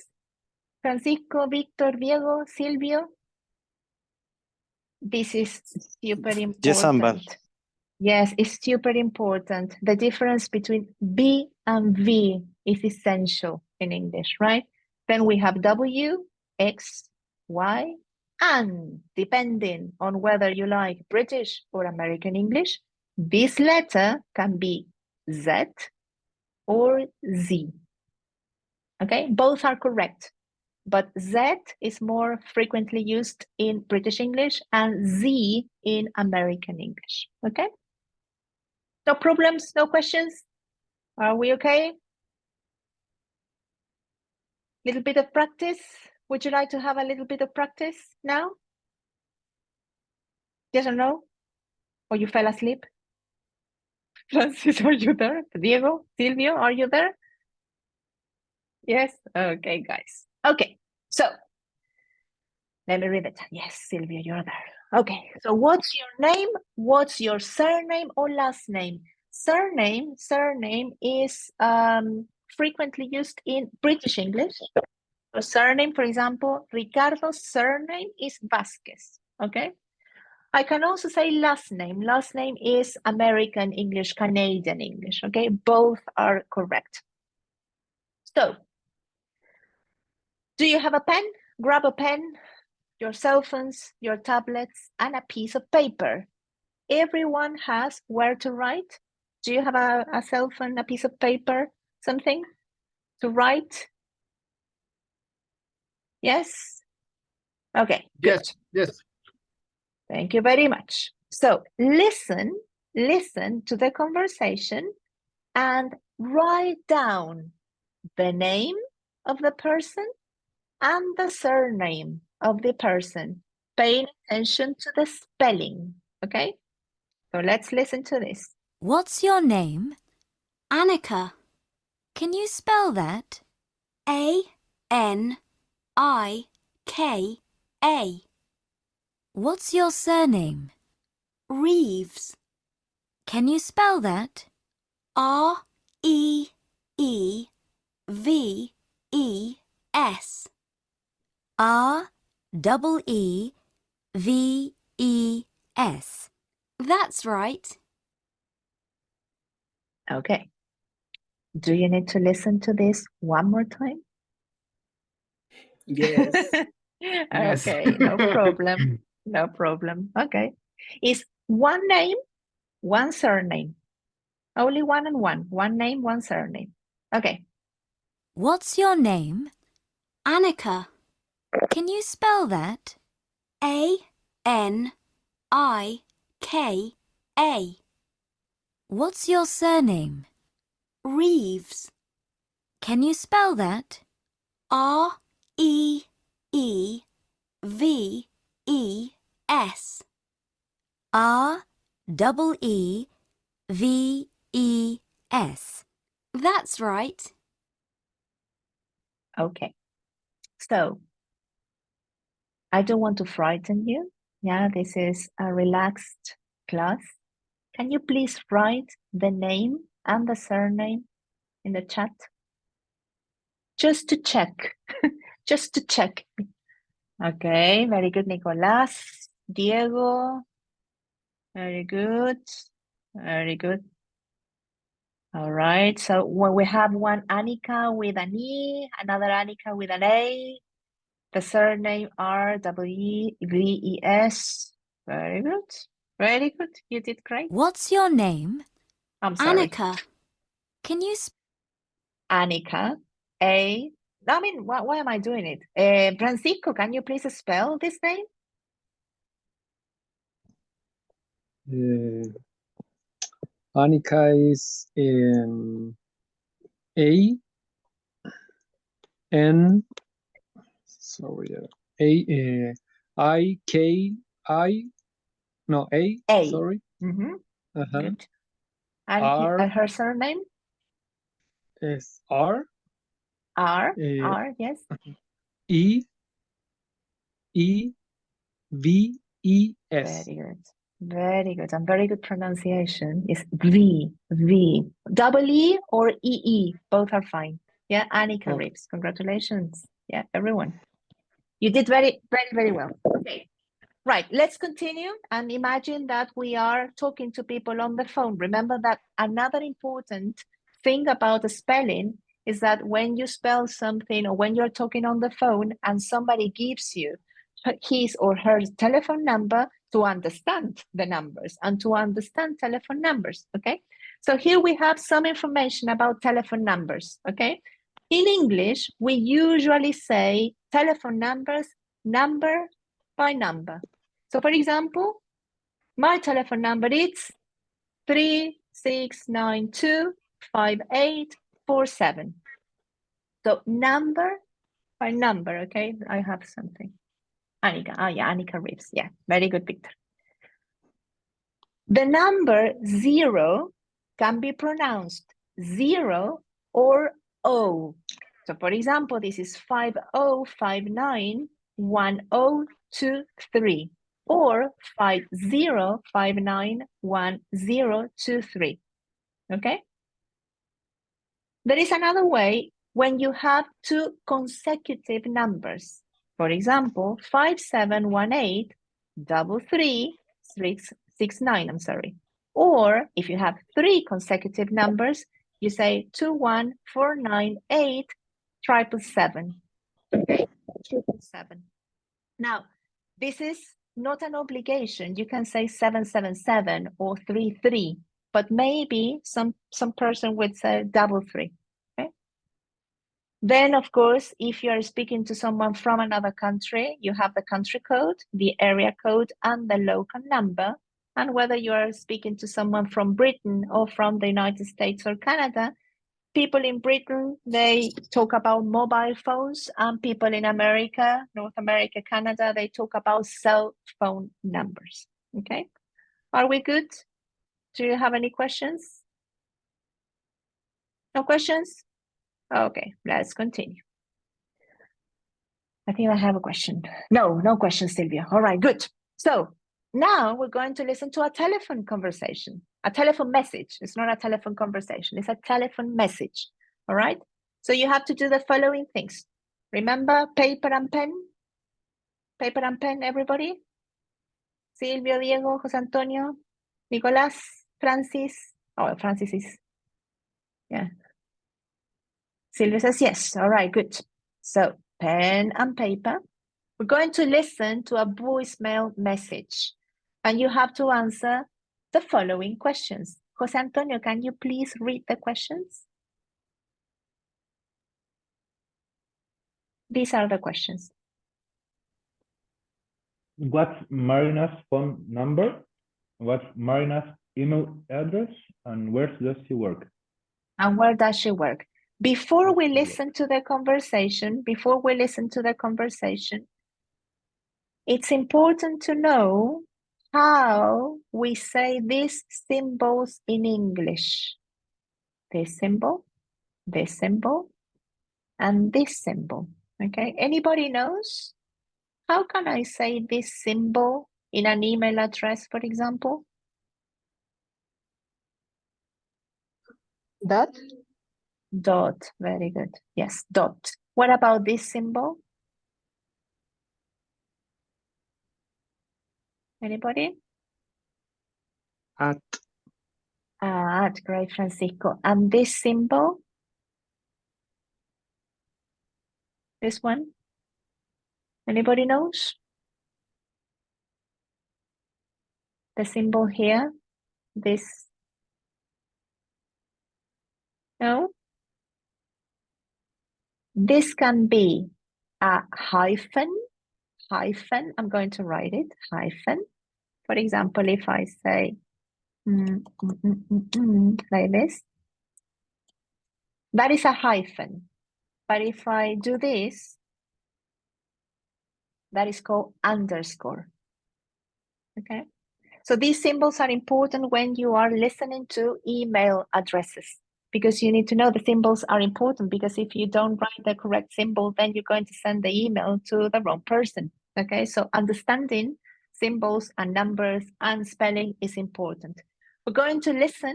Francisco, Victor, Diego, Silvio? This is super important. Yes, Amber. Yes, it's super important. The difference between B and V is essential in English, right? Then we have W, X, Y, and depending on whether you like British or American English, this letter can be Z or Z. Okay, both are correct, but Z is more frequently used in British English and Z in American English. Okay? No problems, no questions? Are we okay? Little bit of practice. Would you like to have a little bit of practice now? Yes or no? Or you fell asleep? Francis, are you there? Diego, Silvio, are you there? Yes? Okay, guys. Okay, so let me read it. Yes, Silvio, you're there. Okay, so what's your name? What's your surname or last name? Surname is frequently used in British English. So surname, for example, Ricardo's surname is Vasquez, okay? I can also say last name. Last name is American English, Canadian English, okay? Both are correct. So, do you have a pen? Grab a pen, your cell phones, your tablets, and a piece of paper. Everyone has where to write. Do you have a cell phone, a piece of paper, something to write? Yes? Okay. Good. Yes. Thank you very much. So listen to the conversation and write down the name of the person and the surname of the person, paying attention to the spelling, okay? So let's listen to this. What's your name? Annika. Can you spell that? A-N-I-K-A. What's your surname? Reeves. Can you spell that? R-E-E-V-E-S. R-E-E-V-E-S. That's right. Okay. Do you need to listen to this one more time? Yes. Okay, no problem. No problem. Okay. It's one name, one surname. Only one and one. One name, one surname. Okay. What's your name? Annika. Can you spell that? A-N-I-K-A. What's your surname? Reeves. Can you spell that? R-E-E-V-E-S. R-E-E-V-E-S. That's right. Okay. So, I don't want to frighten you. Yeah, this is a relaxed class. Can you please write the name and the surname in the chat? Just to check. Just to check. Okay, very good, Nicolás. Diego. Very good. Very good. All right, so when we have one Annika with an E, another Annika with an A, the surname R-W-E-V-E-S. Very good. Very good. You did great. What's your name? I'm sorry. Annika. Can you Annika. A. I mean, why am I doing it? Francisco, can you please spell this name? Anika is A N. Sorry, I K I. No, A. A. Sorry. Good. And R. her surname? Is R. R, yes. E V E S. Very good. Very good. And very good pronunciation is V. Double E or EE, both are fine. Yeah, Anika Reeves. Congratulations. Yeah, everyone. You did very, very, very well. Okay. Right, let's continue and imagine that we are talking to people on the phone. Remember that another important thing about the spelling is that when you spell something or when you're talking on the phone and somebody gives you his or her telephone number, to understand the numbers and to understand telephone numbers, okay? So here we have some information about telephone numbers, okay? In English, we usually say telephone numbers number by number. So for example, my telephone number is 36925847. So number by number, okay? I have something. Anika, Anika Reeves. Yeah, very good, Victor. The number 0 can be pronounced 0 or O. So for example, this is 50591023 or 50591023. Okay? There is another way when you have two consecutive numbers. For example, 57183369, I'm sorry. Or if you have three consecutive numbers, you say 2149877. Okay, 777. Now, this is not an obligation. You can say 777 or 33, but maybe some person would say 33. Then, of course, if you are speaking to someone from another country, you have the country code, the area code, and the local number. And whether you are speaking to someone from Britain or from the United States or Canada, people in Britain, they talk about mobile phones, and people in America, North America, Canada, they talk about cell phone numbers. Okay, are we good? Do you have any questions? No questions? Okay, let's continue. I think I have a question. No question, Sylvia. All right, good. So now we're going to listen to a telephone conversation, a telephone message. It's not a telephone conversation, it's a telephone message. All right. So you have to do the following things. Remember paper and pen? Paper and pen, everybody? Silvio, Diego, José Antonio, Nicolás, Francis. Oh, Francis is, yeah. Silvia says yes. All right, good. So pen and paper. We're going to listen to a voicemail message, and you have to answer the following questions. José Antonio, can you please read the questions? These are the questions. What's Marina's phone number? What's Marina's email address? And where does she work? And where does she work? Before we listen to the conversation, it's important to know how we say these symbols in English. This symbol, and this symbol. Okay, anybody knows? How can I say this symbol in an email address, for example? Dot. Dot, very good. Yes, dot. What about this symbol? Anybody? At. At, great, Francisco. And this symbol? This one? Anybody knows? The symbol here? This? No? This can be a hyphen, I'm going to write it, hyphen. For example, if I say like this, that is a hyphen. But if I do this, that is called underscore. Okay. So these symbols are important when you are listening to email addresses, because you need to know the symbols are important, because if you don't write the correct symbol, then you're going to send the email to the wrong person. Okay, so understanding symbols and numbers and spelling is important. We're going to listen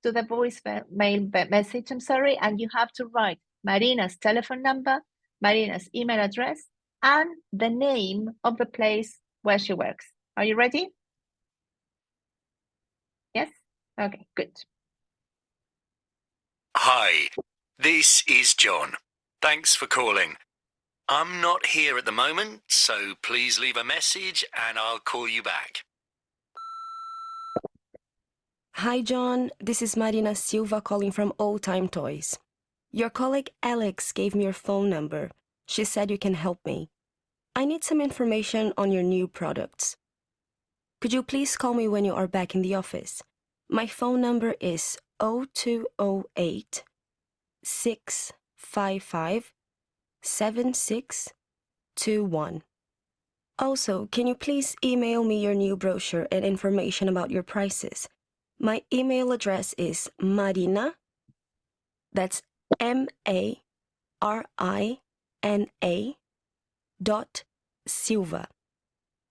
to the voice mail message, and you have to write Marina's telephone number, Marina's email address, and the name of the place where she works. Are you ready? Yes? Okay, good. Hi, this is John. Thanks for calling. I'm not here at the moment, so please leave a message and I'll call you back. Hi, John. This is Marina Silva calling from Old Time Toys. Your colleague Alex gave me your phone number. She said you can help me. I need some information on your new products. Could you please call me when you are back in the office? My phone number is 0208 655 7621. Also, can you please email me your new brochure and information about your prices? My email address is Marina, that's MARINA .Silva,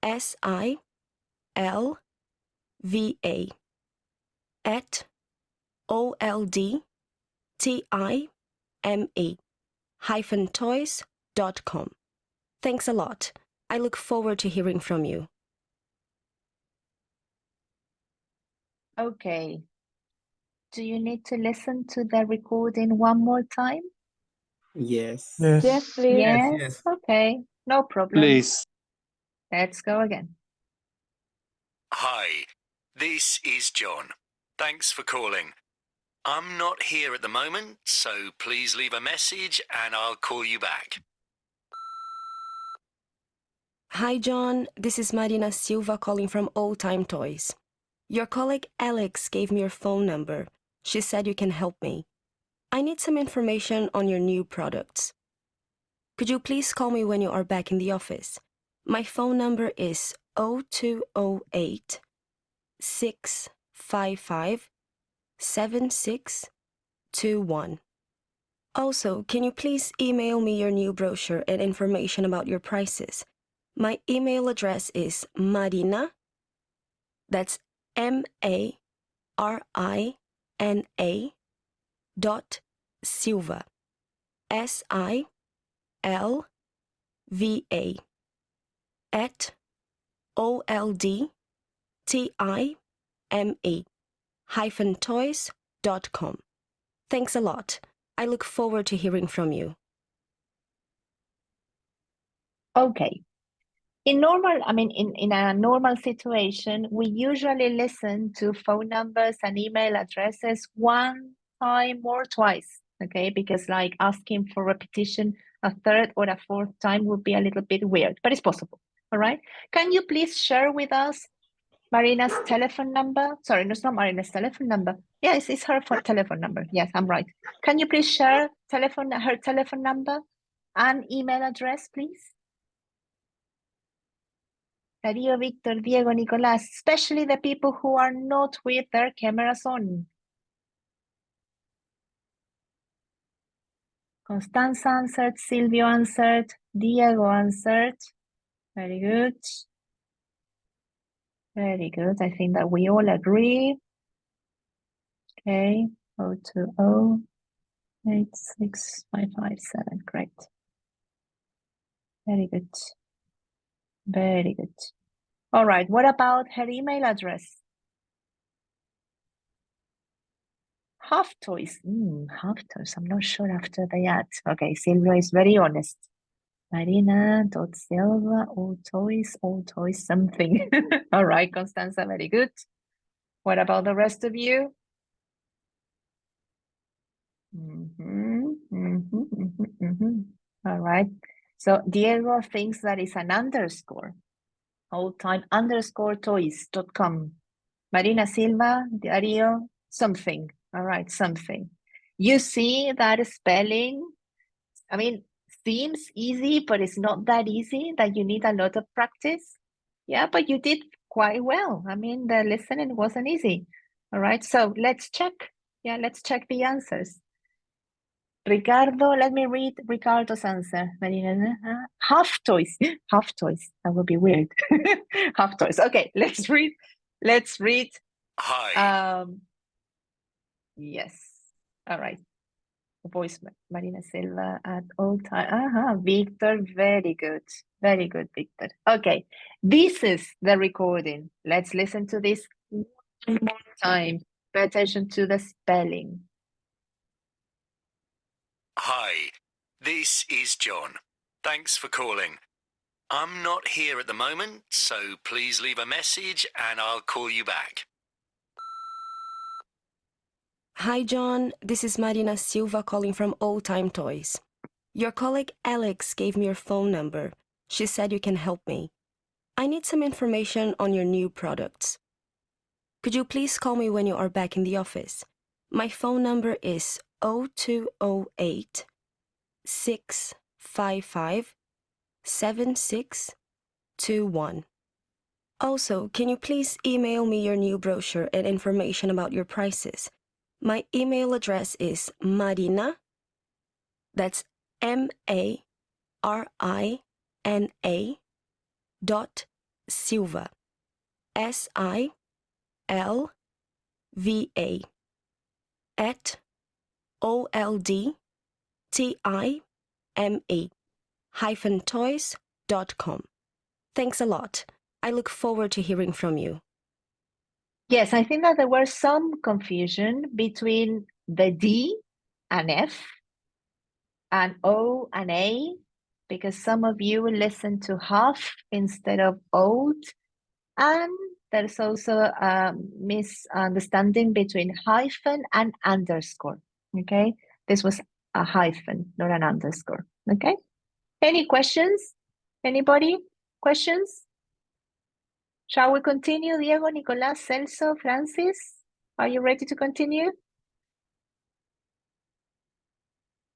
SILVA, at oldtime-toys.com. Thanks a lot. I look forward to hearing from you. Okay. Do you need to listen to the recording one more time? Yes. Yes, please. Yes. Okay, no problem. Please. Let's go again. Hi, this is John. Thanks for calling. I'm not here at the moment, so please leave a message and I'll call you back. Hi, John. This is Marina Silva calling from Old Time Toys. Your colleague Alex gave me your phone number. She said you can help me. I need some information on your new products. Could you please call me when you are back in the office? My phone number is 0208 655 7621. Also, can you please email me your new brochure and information about your prices? My email address is Marina, that's MARINA .Silva, SILVA, at oldtime-toys.com. Thanks a lot. I look forward to hearing from you. Okay. In a normal situation, we usually listen to phone numbers and email addresses one time or twice, okay? Because like asking for repetition a third or a fourth time would be a little bit weird, but it's possible, all right? Can you please share with us Marina's telephone number? Sorry, no, it's not Marina's telephone number. Yes, it's her telephone number. Yes, I'm right. Can you please share her telephone number and email address, please? Darío, Victor, Diego, Nicolás, especially the people who are not with their cameras on. Constanza answered, Silvio answered, Diego answered. Very good. Very good. I think that we all agree. Okay, 020-86557. Great. Very good. Very good. All right, what about her email address? Half Toys. Half Toys. I'm not sure after the ad. Okay, Silvia is very honest. Marina.Silva, all toys, something. All right, Constanza, very good. What about the rest of you? All right. So Diego thinks that is an underscore. oldtime_toys.com. Marina Silva, Dario, something. All right, something. You see that spelling, I mean, seems easy, but it's not that easy, that you need a lot of practice. Yeah, but you did quite well. I mean, the listening wasn't easy. All right, so let's check. Yeah, let's check the answers. Ricardo, let me read Ricardo's answer. Marina, half toys. Half toys. That would be weird. Half toys. Okay, let's read. Let's read. Hi. Yes. All right. Voice Marina Silva at all time. Victor, very good. Very good, Victor. Okay, this is the recording. Let's listen to this one more time. Pay attention to the spelling. Hi, this is John. Thanks for calling. I'm not here at the moment, so please leave a message and I'll call you back. Hi, John. This is Marina Silva calling from Old Time Toys. Your colleague Alex gave me your phone number. She said you can help me. I need some information on your new products. Could you please call me when you are back in the office? My phone number is 0208 655 7621. Also, can you please email me your new brochure and information about your prices? My email address is Marina, that's MARINA dot Silva, SILVA, at oldtime-toys.com. Thanks a lot. I look forward to hearing from you. Yes, I think that there was some confusion between the D and F and O and A, because some of you listen to half instead of old. And there's also a misunderstanding between hyphen and underscore. Okay, this was a hyphen, not an underscore. Okay, any questions? Anybody? Questions? Shall we continue? Diego, Nicolás, Celso, Francis, are you ready to continue?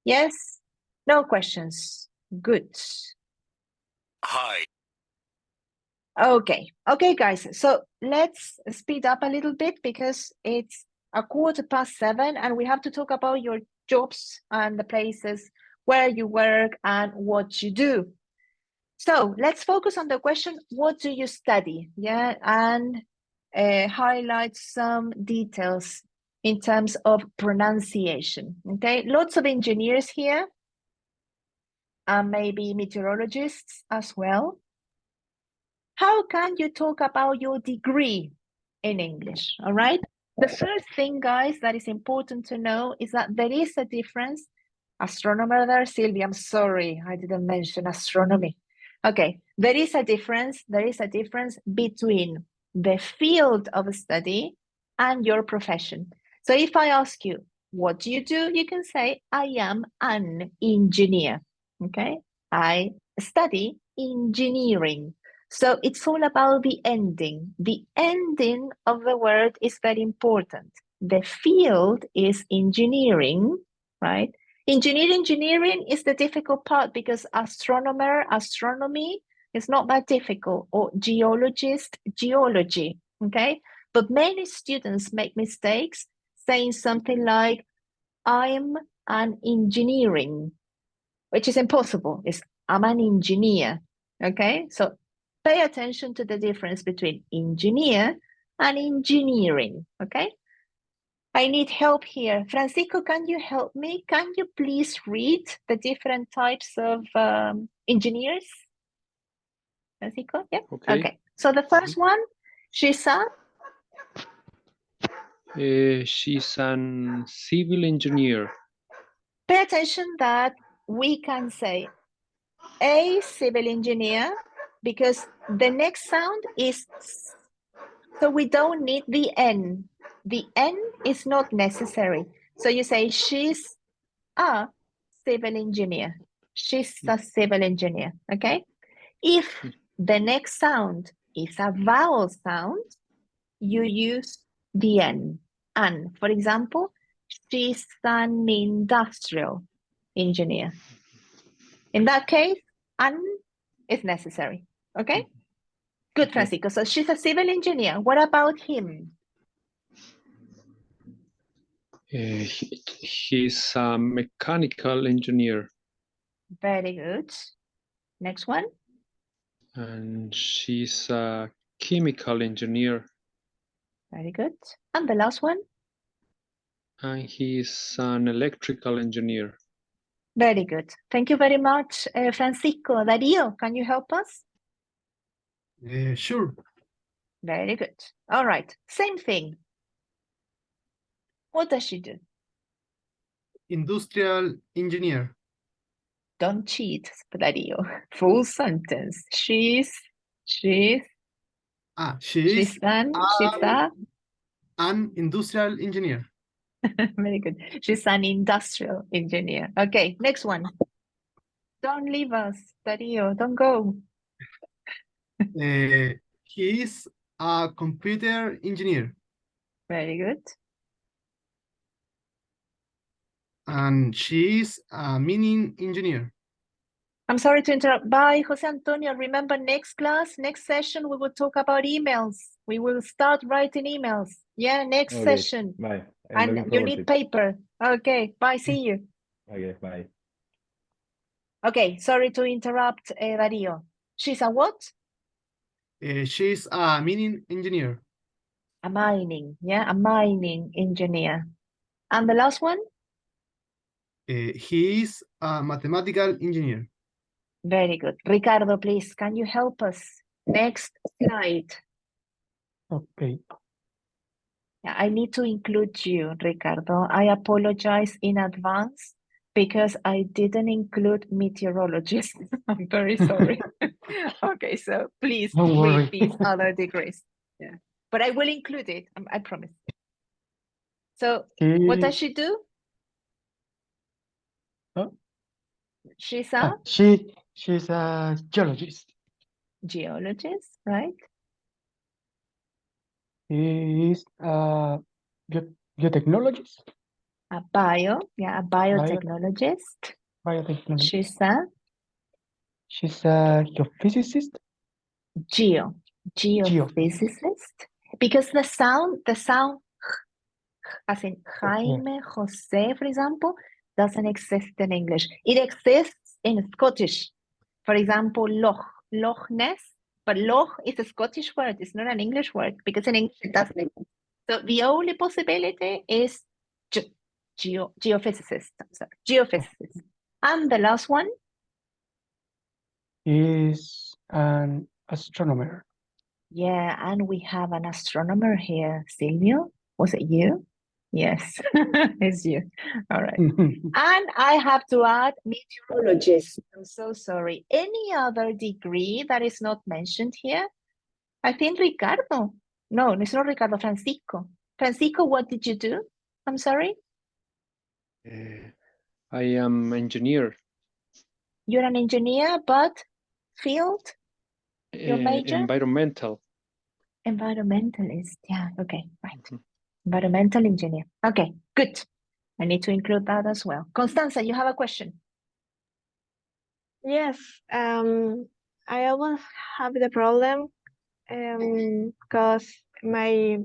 Yes? No questions. Good. Hi. Okay, guys, so let's speed up a little bit because it's 7:15 and we have to talk about your jobs and the places where you work and what you do. So let's focus on the question, what do you study? Yeah, and highlight some details in terms of pronunciation. Okay, lots of engineers here and maybe meteorologists as well. How can you talk about your degree in English? All right. The first thing, guys, that is important to know is that there is a difference. Astronomer there, Sylvia, I'm sorry, I didn't mention astronomy. Okay, there is a difference. There is a difference between the field of study and your profession. So if I ask you, what do? You can say, I am an engineer. Okay, I study engineering. So it's all about the ending. The ending of the word is very important. The field is engineering, right? Engineering is the difficult part because astronomy is not that difficult, or geologist, geology, okay? But many students make mistakes saying something like, I'm an engineering, which is impossible. I'm an engineer, okay? So pay attention to the difference between engineer and engineering, okay? I need help here. Francisco, can you help me? Can you please read the different types of engineers? Francisco, yeah? Okay. So the first one, she's an civil engineer. Pay attention that we can say a civil engineer because the next sound is S. So we don't need the N. The N is not necessary. So you say she's a civil engineer. She's a civil engineer, okay? If the next sound is a vowel sound, you use the N. And, for example, she's an industrial engineer. In that case, an is necessary, okay? Good, Francisco. So she's a civil engineer. What about him? He's a mechanical engineer. Very good. Next one. And she's a chemical engineer. Very good. And the last one. And he's an electrical engineer. Very good. Thank you very much, Francisco. Darío, can you help us? Sure. Very good. All right. Same thing. What does she do? Industrial engineer. Don't cheat, Darío. Full sentence. She's an industrial engineer. Very good. She's an industrial engineer. Okay, next one. Don't leave us, Darío. Don't go. He is a computer engineer. Very good. And she is a mining engineer. I'm sorry to interrupt. Bye, Jose Antonio. Remember, next class, next session, we will talk about emails. We will start writing emails. Yeah, next session. Bye. And you need paper. Okay, bye. See you. Okay, bye. Okay, sorry to interrupt, Darío. She's a what? She's a mining engineer. A mining engineer. And the last one? He is a mathematical engineer. Very good. Ricardo, please, can you help us? Next slide. Okay. Yeah, I need to include you, Ricardo. I apologize in advance because I didn't include meteorologists. I'm very sorry. Okay, so please read these other degrees. Yeah, but I will include it. I promise. So, what does she do? She's a she's a geologist. Geologist, right? He is a biotechnologist. A biotechnologist. Biotechnologist. She's a geophysicist. Geophysicist. Because the sound as in Jaime, Jose, for example, doesn't exist in English. It exists in Scottish. For example, Loch Ness, but Loch is a Scottish word. It's not an English word because in English it doesn't exist. So the only possibility is geophysicist. I'm sorry, geophysicist. And the last one is an astronomer. Yeah, and we have an astronomer here. Silvio, was it you? Yes, it's you. All right. And I have to add meteorologist. I'm so sorry. Any other degree that is not mentioned here? I think Ricardo. No, it's not Ricardo, Francisco. Francisco, what did you do? I'm sorry? I am engineer. You're an engineer, but field? Your major? Environmental. Environmentalist. Yeah, okay, right. Environmental engineer. Okay, good. I need to include that as well. Constanza, you have a question? Yes, I always have the problem because my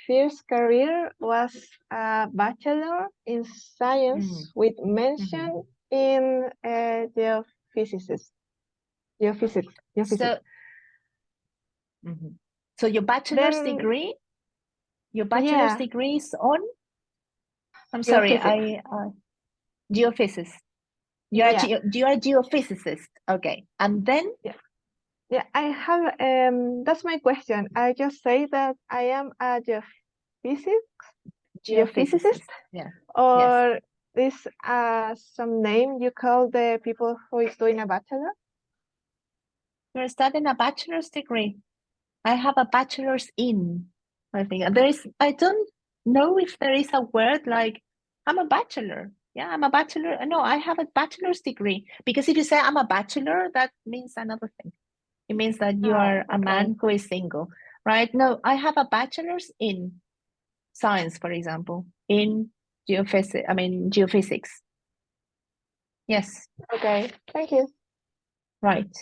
first career was a bachelor in science with mention in geophysics. So your bachelor's degree? Your bachelor's degree is on? I'm sorry, geophysics. You are a geophysicist. Okay, and then? Yeah, I have, that's my question. I just say that I am a geophysicist. Yeah. Or is some name you call the people who is doing a bachelor? You're studying a bachelor's degree. I have a bachelor's in. I think I don't know if there is a word like I'm a bachelor. Yeah, I'm a bachelor. No, I have a bachelor's degree. Because if you say I'm a bachelor, that means another thing. It means that you are a man who is single, right? No, I have a bachelor's in science, for example, in geophysics. Yes. Okay, thank you. Right.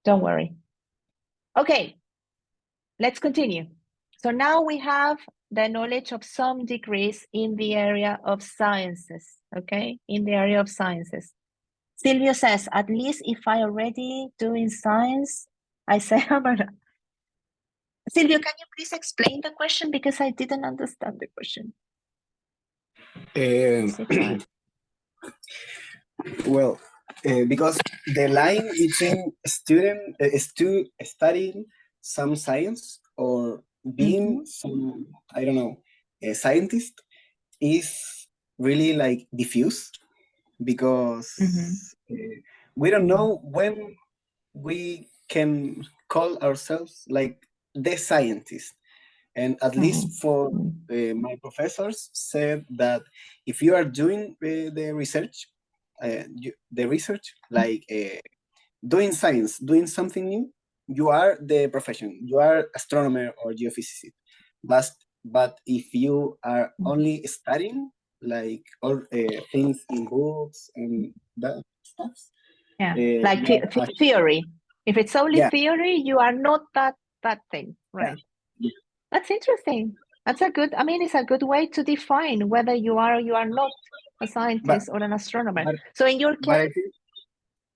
Don't worry. Okay, let's continue. So now we have the knowledge of some degrees in the area of sciences, okay? In the area of sciences. Silvio says, at least if I already doing science, I say I'm a... Silvio, can you please explain the question? Because I didn't understand the question. Well, because the line between studying some science or being some, I don't know, a scientist is really like diffuse, because we don't know when we can call ourselves like the scientist. And at least for my professors said that if you are doing the research, like doing science, doing something new, you are the profession, you are astronomer or geophysicist. But if you are only studying like all things in books and that stuff, like theory. If it's only theory, you are not that thing, right? Yeah. That's interesting. That's a good, it's a good way to define whether you are or you are not a scientist or an astronomer. So in your case...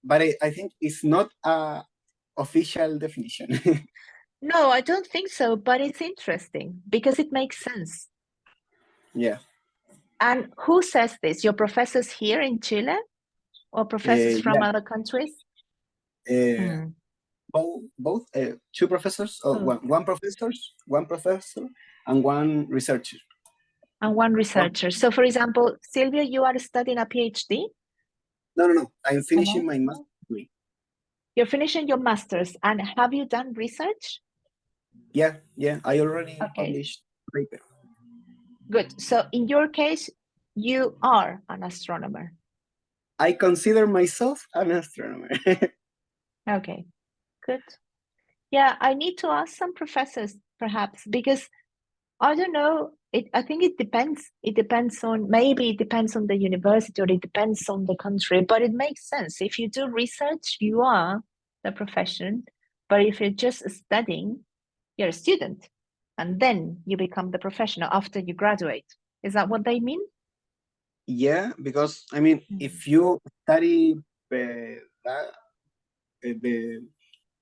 But I think it's not a official definition. No, I don't think so, but it's interesting because it makes sense. Yeah. And who says this? Your professors here in Chile or professors from other countries? Both two professors, one professor and one researcher. And one researcher. So for example, Silvia, you are studying a PhD? No. I'm finishing my master's degree. You're finishing your master's, and have you done research? Yeah. I already published a paper. Good. So in your case, you are an astronomer. I consider myself an astronomer. Okay, good. Yeah, I need to ask some professors perhaps, because I don't know. I think it depends. It depends on the university, or it depends on the country, but it makes sense. If you do research, you are the profession, but if you're just studying, you're a student, and then you become the professional after you graduate. Is that what they mean? Yeah, because if you study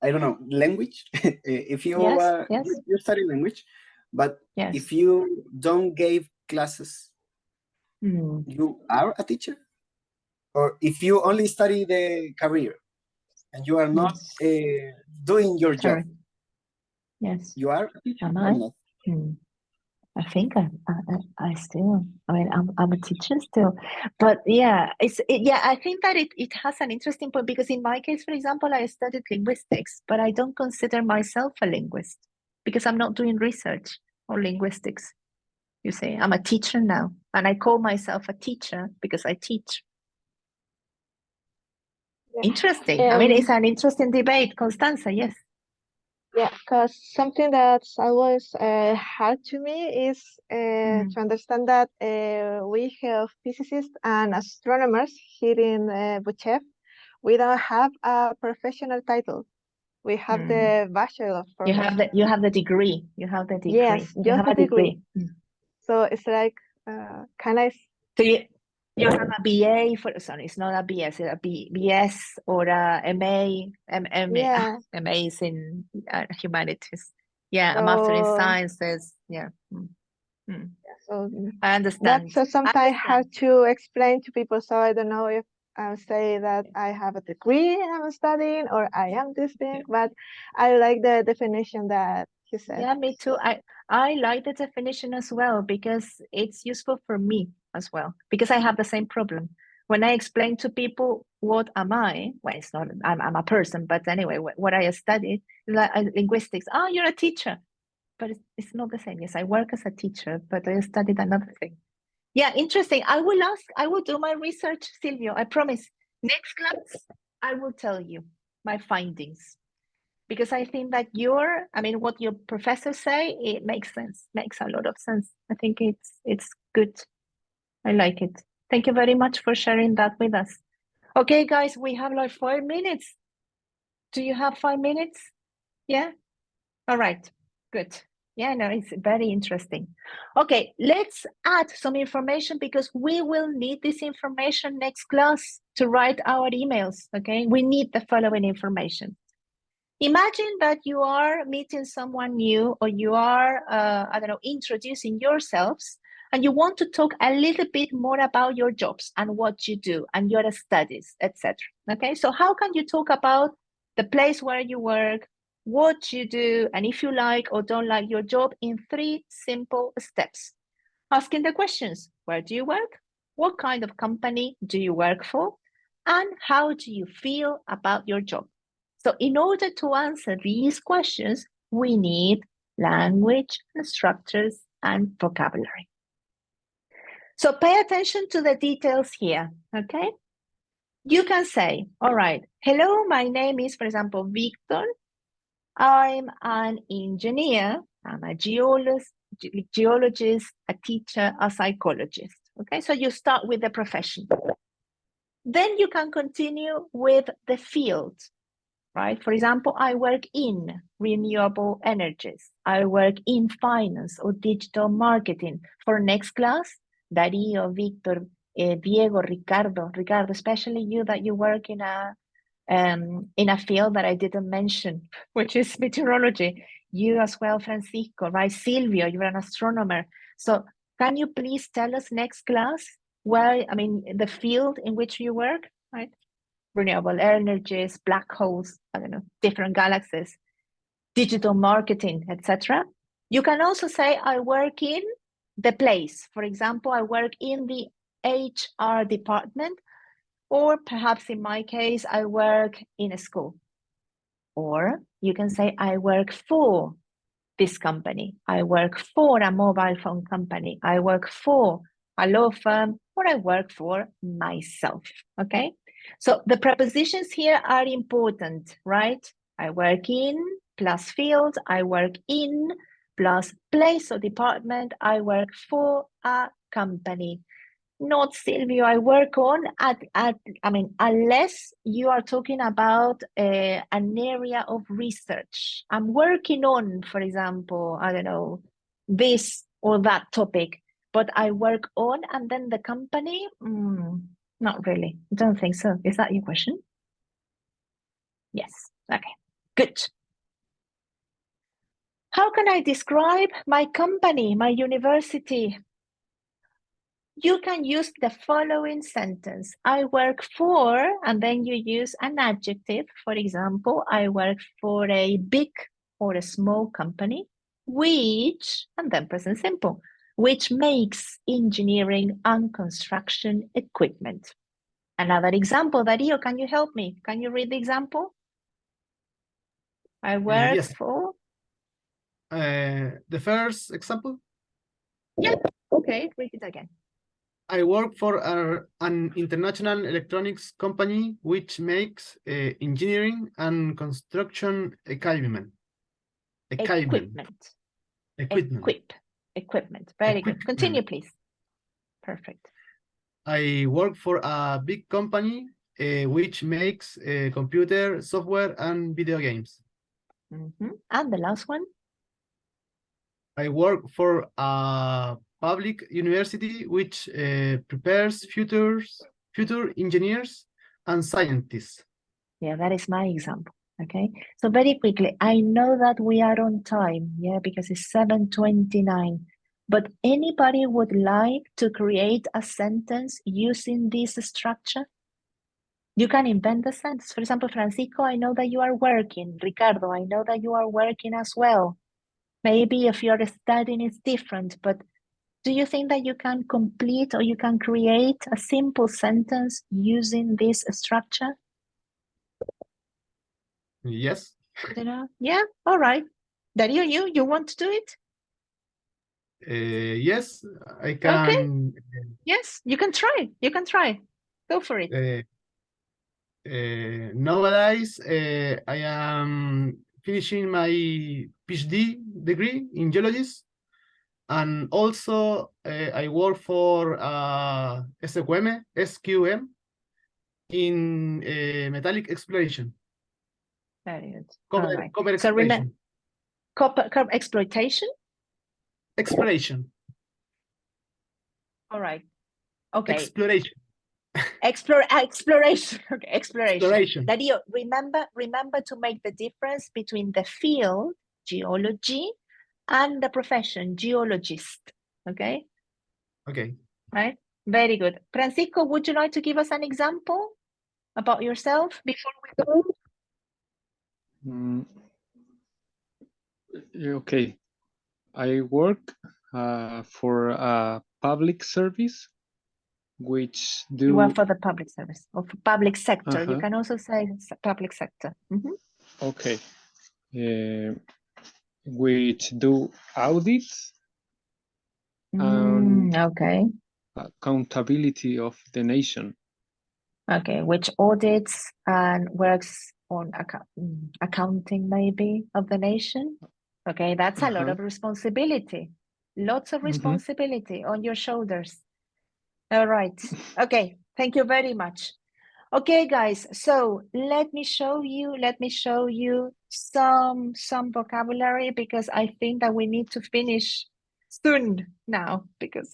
I don't know, language, if you you study language, but if you don't give classes, you are a teacher. Or if you only study the career and you are not doing your job, you are a teacher or not? I think I still, I'm a teacher still, but I think that it has an interesting point, because in my case, for example, I studied linguistics, but I don't consider myself a linguist because I'm not doing research on linguistics. You see, I'm a teacher now, and I call myself a teacher because I teach. Interesting. It's an interesting debate, Constanza. Yes. Yeah, because something that's always hard to me is to understand that we have physicists and astronomers here in Buchev. We don't have a professional title. We have the bachelor. You have the degree. You have the degree. Yes, you have a degree. So it's like, can I? So you have a BA sorry, it's not a BS, it's a BS or a MA. MA is in humanities. Yeah, a master in sciences. Yeah. So I understand. That's sometimes hard to explain to people. So I don't know if I say that I have a degree and I'm studying, or I am this thing. But I like the definition that you said. Yeah, me too. I like the definition as well, because it's useful for me as well, because I have the same problem. When I explain to people what am I, well, it's not, I'm a person, but anyway, what I studied, like linguistics. Oh, you're a teacher, but it's not the same. Yes, I work as a teacher, but I studied another thing. Yeah, interesting. I will do my research, Silvio, I promise. Next class, I will tell you my findings. Because I think that what your professors say, it makes sense, makes a lot of sense. I think it's good. I like it. Thank you very much for sharing that with us. Okay, guys, we have like 5 minutes. Do you have 5 minutes? Yeah? All right, good. Yeah, no, it's very interesting. Okay, let's add some information because we will need this information next class to write our emails, okay? We need the following information. Imagine that you are meeting someone new or you are, introducing yourselves and you want to talk a little bit more about your jobs and what you do and your studies, etc. Okay, so how can you talk about the place where you work, what you do, and if you like or don't like your job in 3 simple steps? Asking the questions, where do you work? What kind of company do you work for? And how do you feel about your job? So in order to answer these questions, we need language and structures and vocabulary. So pay attention to the details here, okay? You can say, all right, hello, my name is, for example, Victor. I'm an engineer, I'm a geologist, a teacher, a psychologist. Okay, so you start with the profession. Then you can continue with the field, right? For example, I work in renewable energies. I work in finance or digital marketing. For next class, Darío, Victor, Diego, Ricardo, especially you that you work in a field that I didn't mention, which is meteorology. You as well, Francisco, right? Silvio, you're an astronomer. So can you please tell us next class the field in which you work, right? Renewable energies, black holes, different galaxies, digital marketing, etc. You can also say, I work in the place. For example, I work in the HR department, or perhaps in my case, I work in a school. Or you can say, I work for this company. I work for a mobile phone company. I work for a law firm, or I work for myself, okay? So the prepositions here are important, right? I work in plus field, I work in plus place or department, I work for a company. Not Silvio, I work on unless you are talking about an area of research. I'm working on, for example, this or that topic, but I work on and then the company, not really. I don't think so. Is that your question? Yes. Okay, good. How can I describe my company, my university? You can use the following sentence. I work for, and then you use an adjective. For example, I work for a big or a small company, which, and then present simple, which makes engineering and construction equipment. Another example, Darío, can you help me? Can you read the example? I work yes. for? The first example? Yeah, okay, read it again. I work for an international electronics company which makes engineering and construction equipment. Equipment. Very good. Continue, please. Perfect. I work for a big company which makes computer software and video games. And the last one? I work for a public university which prepares future engineers and scientists. Yeah, that is my example. Okay, so very quickly, I know that we are on time, yeah, because it's 7:29. But anybody would like to create a sentence using this structure? You can invent the sentence. For example, Francisco, I know that you are working. Ricardo, I know that you are working as well. Maybe if you're studying, it's different, but do you think that you can complete or you can create a simple sentence using this structure? Yes. Yeah, all right. Darío, you want to do it? Yes, I can Yes, you can try. You can try. Go for it. Nowadays, I am finishing my PhD degree in geology, and also I work for SQM in metallic exploration. Very good. Copper, All right. copper So remember, exploration. copper exploitation. Exploration. All right. Okay. Exploration. Exploration. Okay. Exploration. Exploration. Darío, remember to make the difference between the field, geology, and the profession, geologist. Okay. Okay. Right. Very good. Francisco, would you like to give us an example about yourself before we go? Okay. I work for a public service, which do... You work for the public service or for public sector. You Uh-huh. can also say public sector. Okay. Which do audits and okay. accountability of the nation. Okay, which audits and works on accounting maybe of the nation. Okay, that's a lot of responsibility. Lots of responsibility on your shoulders. All right. Okay, thank you very much. Okay, guys, so let me show you some vocabulary because I think that we need to finish soon now because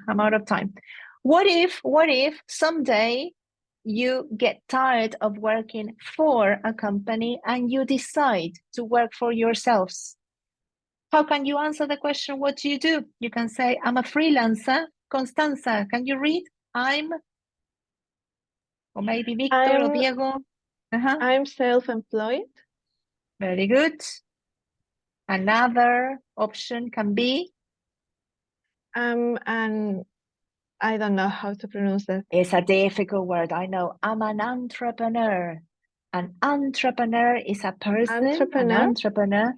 I'm out of time. What if someday you get tired of working for a company and you decide to work for yourselves? How can you answer the question, what do? You can say, I'm a freelancer. Constanza, can you read? Or maybe Victor or Diego. I'm self-employed. Very good. Another option can be? And I don't know how to pronounce that. It's a difficult word, I know. I'm an entrepreneur. An entrepreneur is a person. Entrepreneur?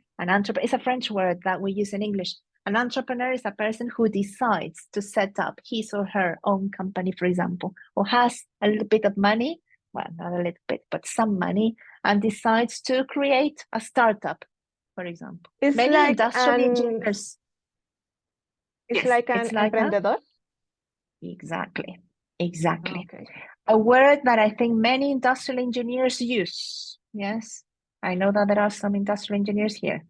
It's a French word that we use in English. An entrepreneur is a person who decides to set up his or her own company, for example, or has a little bit of money, well, not a little bit, but some money, and decides to create a startup, for example. It's Many like industrial engineers. It's like an emprendedor? Exactly. Exactly. Okay. A word that I think many industrial engineers use. Yes, I know that there are some industrial engineers here.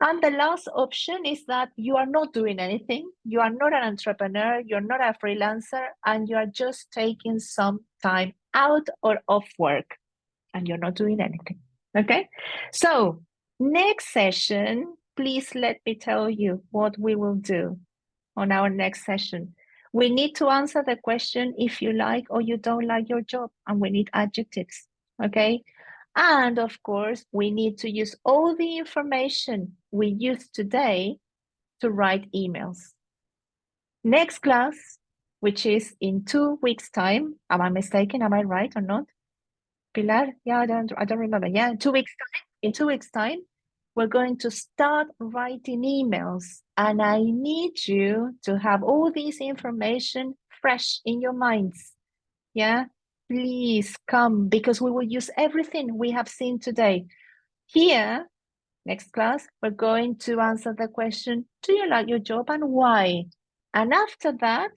And the last option is that you are not doing anything. You are not an entrepreneur. You're not a freelancer, and you are just taking some time out or off work, and you're not doing anything. Okay. So next session, please let me tell you what we will do on our next session. We need to answer the question if you like or you don't like your job, and we need adjectives. Okay. And of course, we need to use all the information we used today to write emails. Next class, which is in 2 weeks' time. Am I mistaken? Am I right or not? Pilar? Yeah, I don't remember. Yeah, in 2 weeks' time. In 2 weeks' time, we're going to start writing emails. And I need you to have all this information fresh in your minds. Yeah. Please come, because we will use everything we have seen today. Here, next class, we're going to answer the question, do you like your job and why? And after that,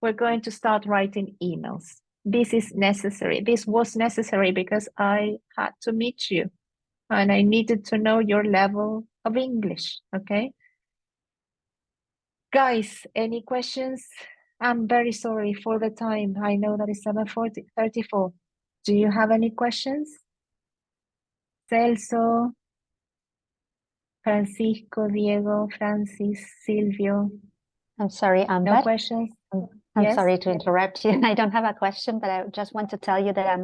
we're going to start writing emails. This is necessary. This was necessary because I had to meet you and I needed to know your level of English, okay? Guys, any questions? I'm very sorry for the time. I know that it's 7:34. Do you have any questions? Celso, Francisco, Diego, Francis, Silvio. I'm sorry, no questions? I'm Yes? sorry to interrupt you. I don't have a question, but I just want to tell you that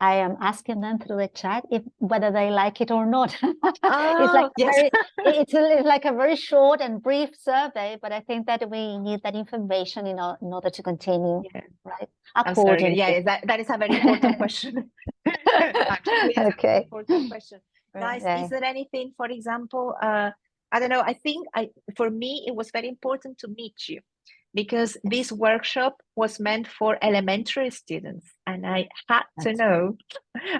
I am asking them through the chat whether they like it or not. It's like yes. it's like a very short and brief survey, but I think that we need that information in order to continue, right? I'm sorry. Yeah, that is a very important question. Actually, it's a very important question. Guys, is there anything, for example, I don't know, I think for me, it was very important to meet you because this workshop was meant for elementary students, and I had to know,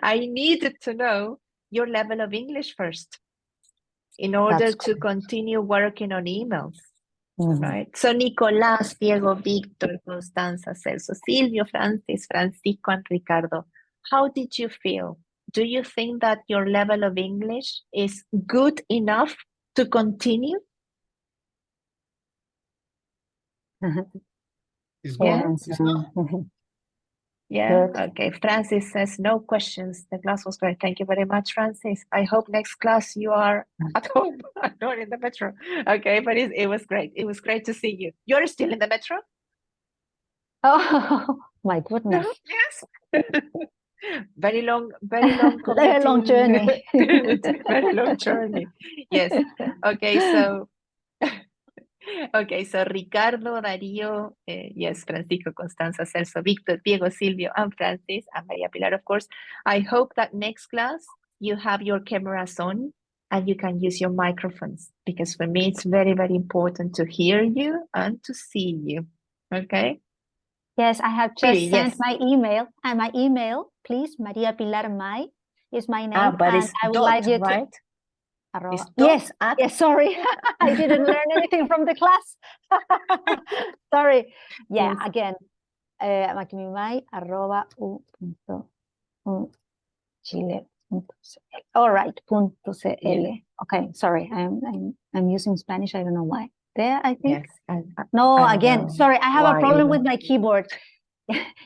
I needed to know your level of English first in order to continue working on emails. Right? So Nicolás, Diego, Víctor, Constanza, Celso, Silvio, Francis, Francisco, and Ricardo, how did you feel? Do you think that your level of English is good enough to continue? Yeah, okay. Francis says no questions. The class was great. Thank you very much, Francis. I hope next class you are at home, not in the metro. Okay, but it was great. It was great to see you. You're still in the metro? Oh my goodness. Yes. Very long Very long journey. Very long journey. Yes. Okay, so okay, so Ricardo, Darío, yes, Francisco, Constanza, Celso, Víctor, Diego, Silvio, and Francis, and Maria Pilar, of course. I hope that next class you have your cameras on and you can use your microphones, because for me it's very, very important to hear you and to see you. Okay? Yes, I have just Really, sent yes. my email, and my email, please, Maria Pilar May is my name, But and it's I would dot, like you to. right? It's dot Yes, at- yes, sorry. I didn't learn anything from the class. Sorry. Yeah, Yes. again, macmimay@chile.cl. All right, .cl. Yeah. Okay, sorry, I'm using Spanish. I don't know why. There, I think. Yes. No, I don't again, know sorry, I have a why problem either. with my keyboard.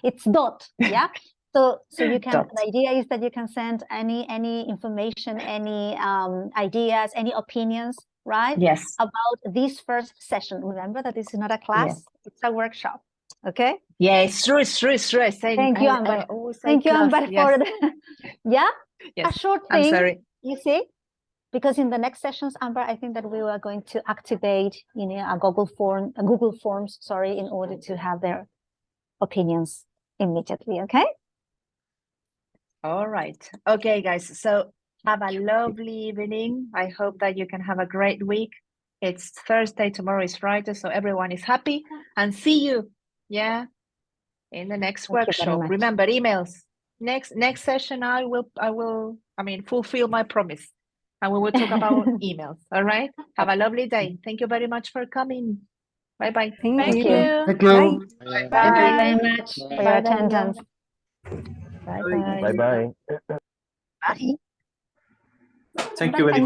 It's dot, yeah? So you can, Dot. the idea is that you can send any information, any ideas, any opinions, right? Yes. About this first session. Remember that this is not a class, Yes. it's a workshop, okay? Yeah, it's true. Thank you, Amber. Always say Thank you, class, Amber, yes. for the, yeah? Yes. A short I'm thing, sorry. you see? Because in the next sessions, Amber, I think that we are going to activate, a Google Forms, sorry, in order to have their opinions immediately, okay? All right. Okay, guys. So have a lovely evening. I hope that you can have a great week. It's Thursday, tomorrow is Friday, so everyone is happy. And see you, yeah, in the next Thank you very workshop. much. Remember, emails. Next session, I will, fulfill my promise. And we will talk about emails. All right. Have a lovely day. Thank you very much for coming. Bye-bye. Thank you. Thank you. Bye. Thank you very much for your Bye, attendance. Bye-bye. Bye-bye. Bye. Thank you very much.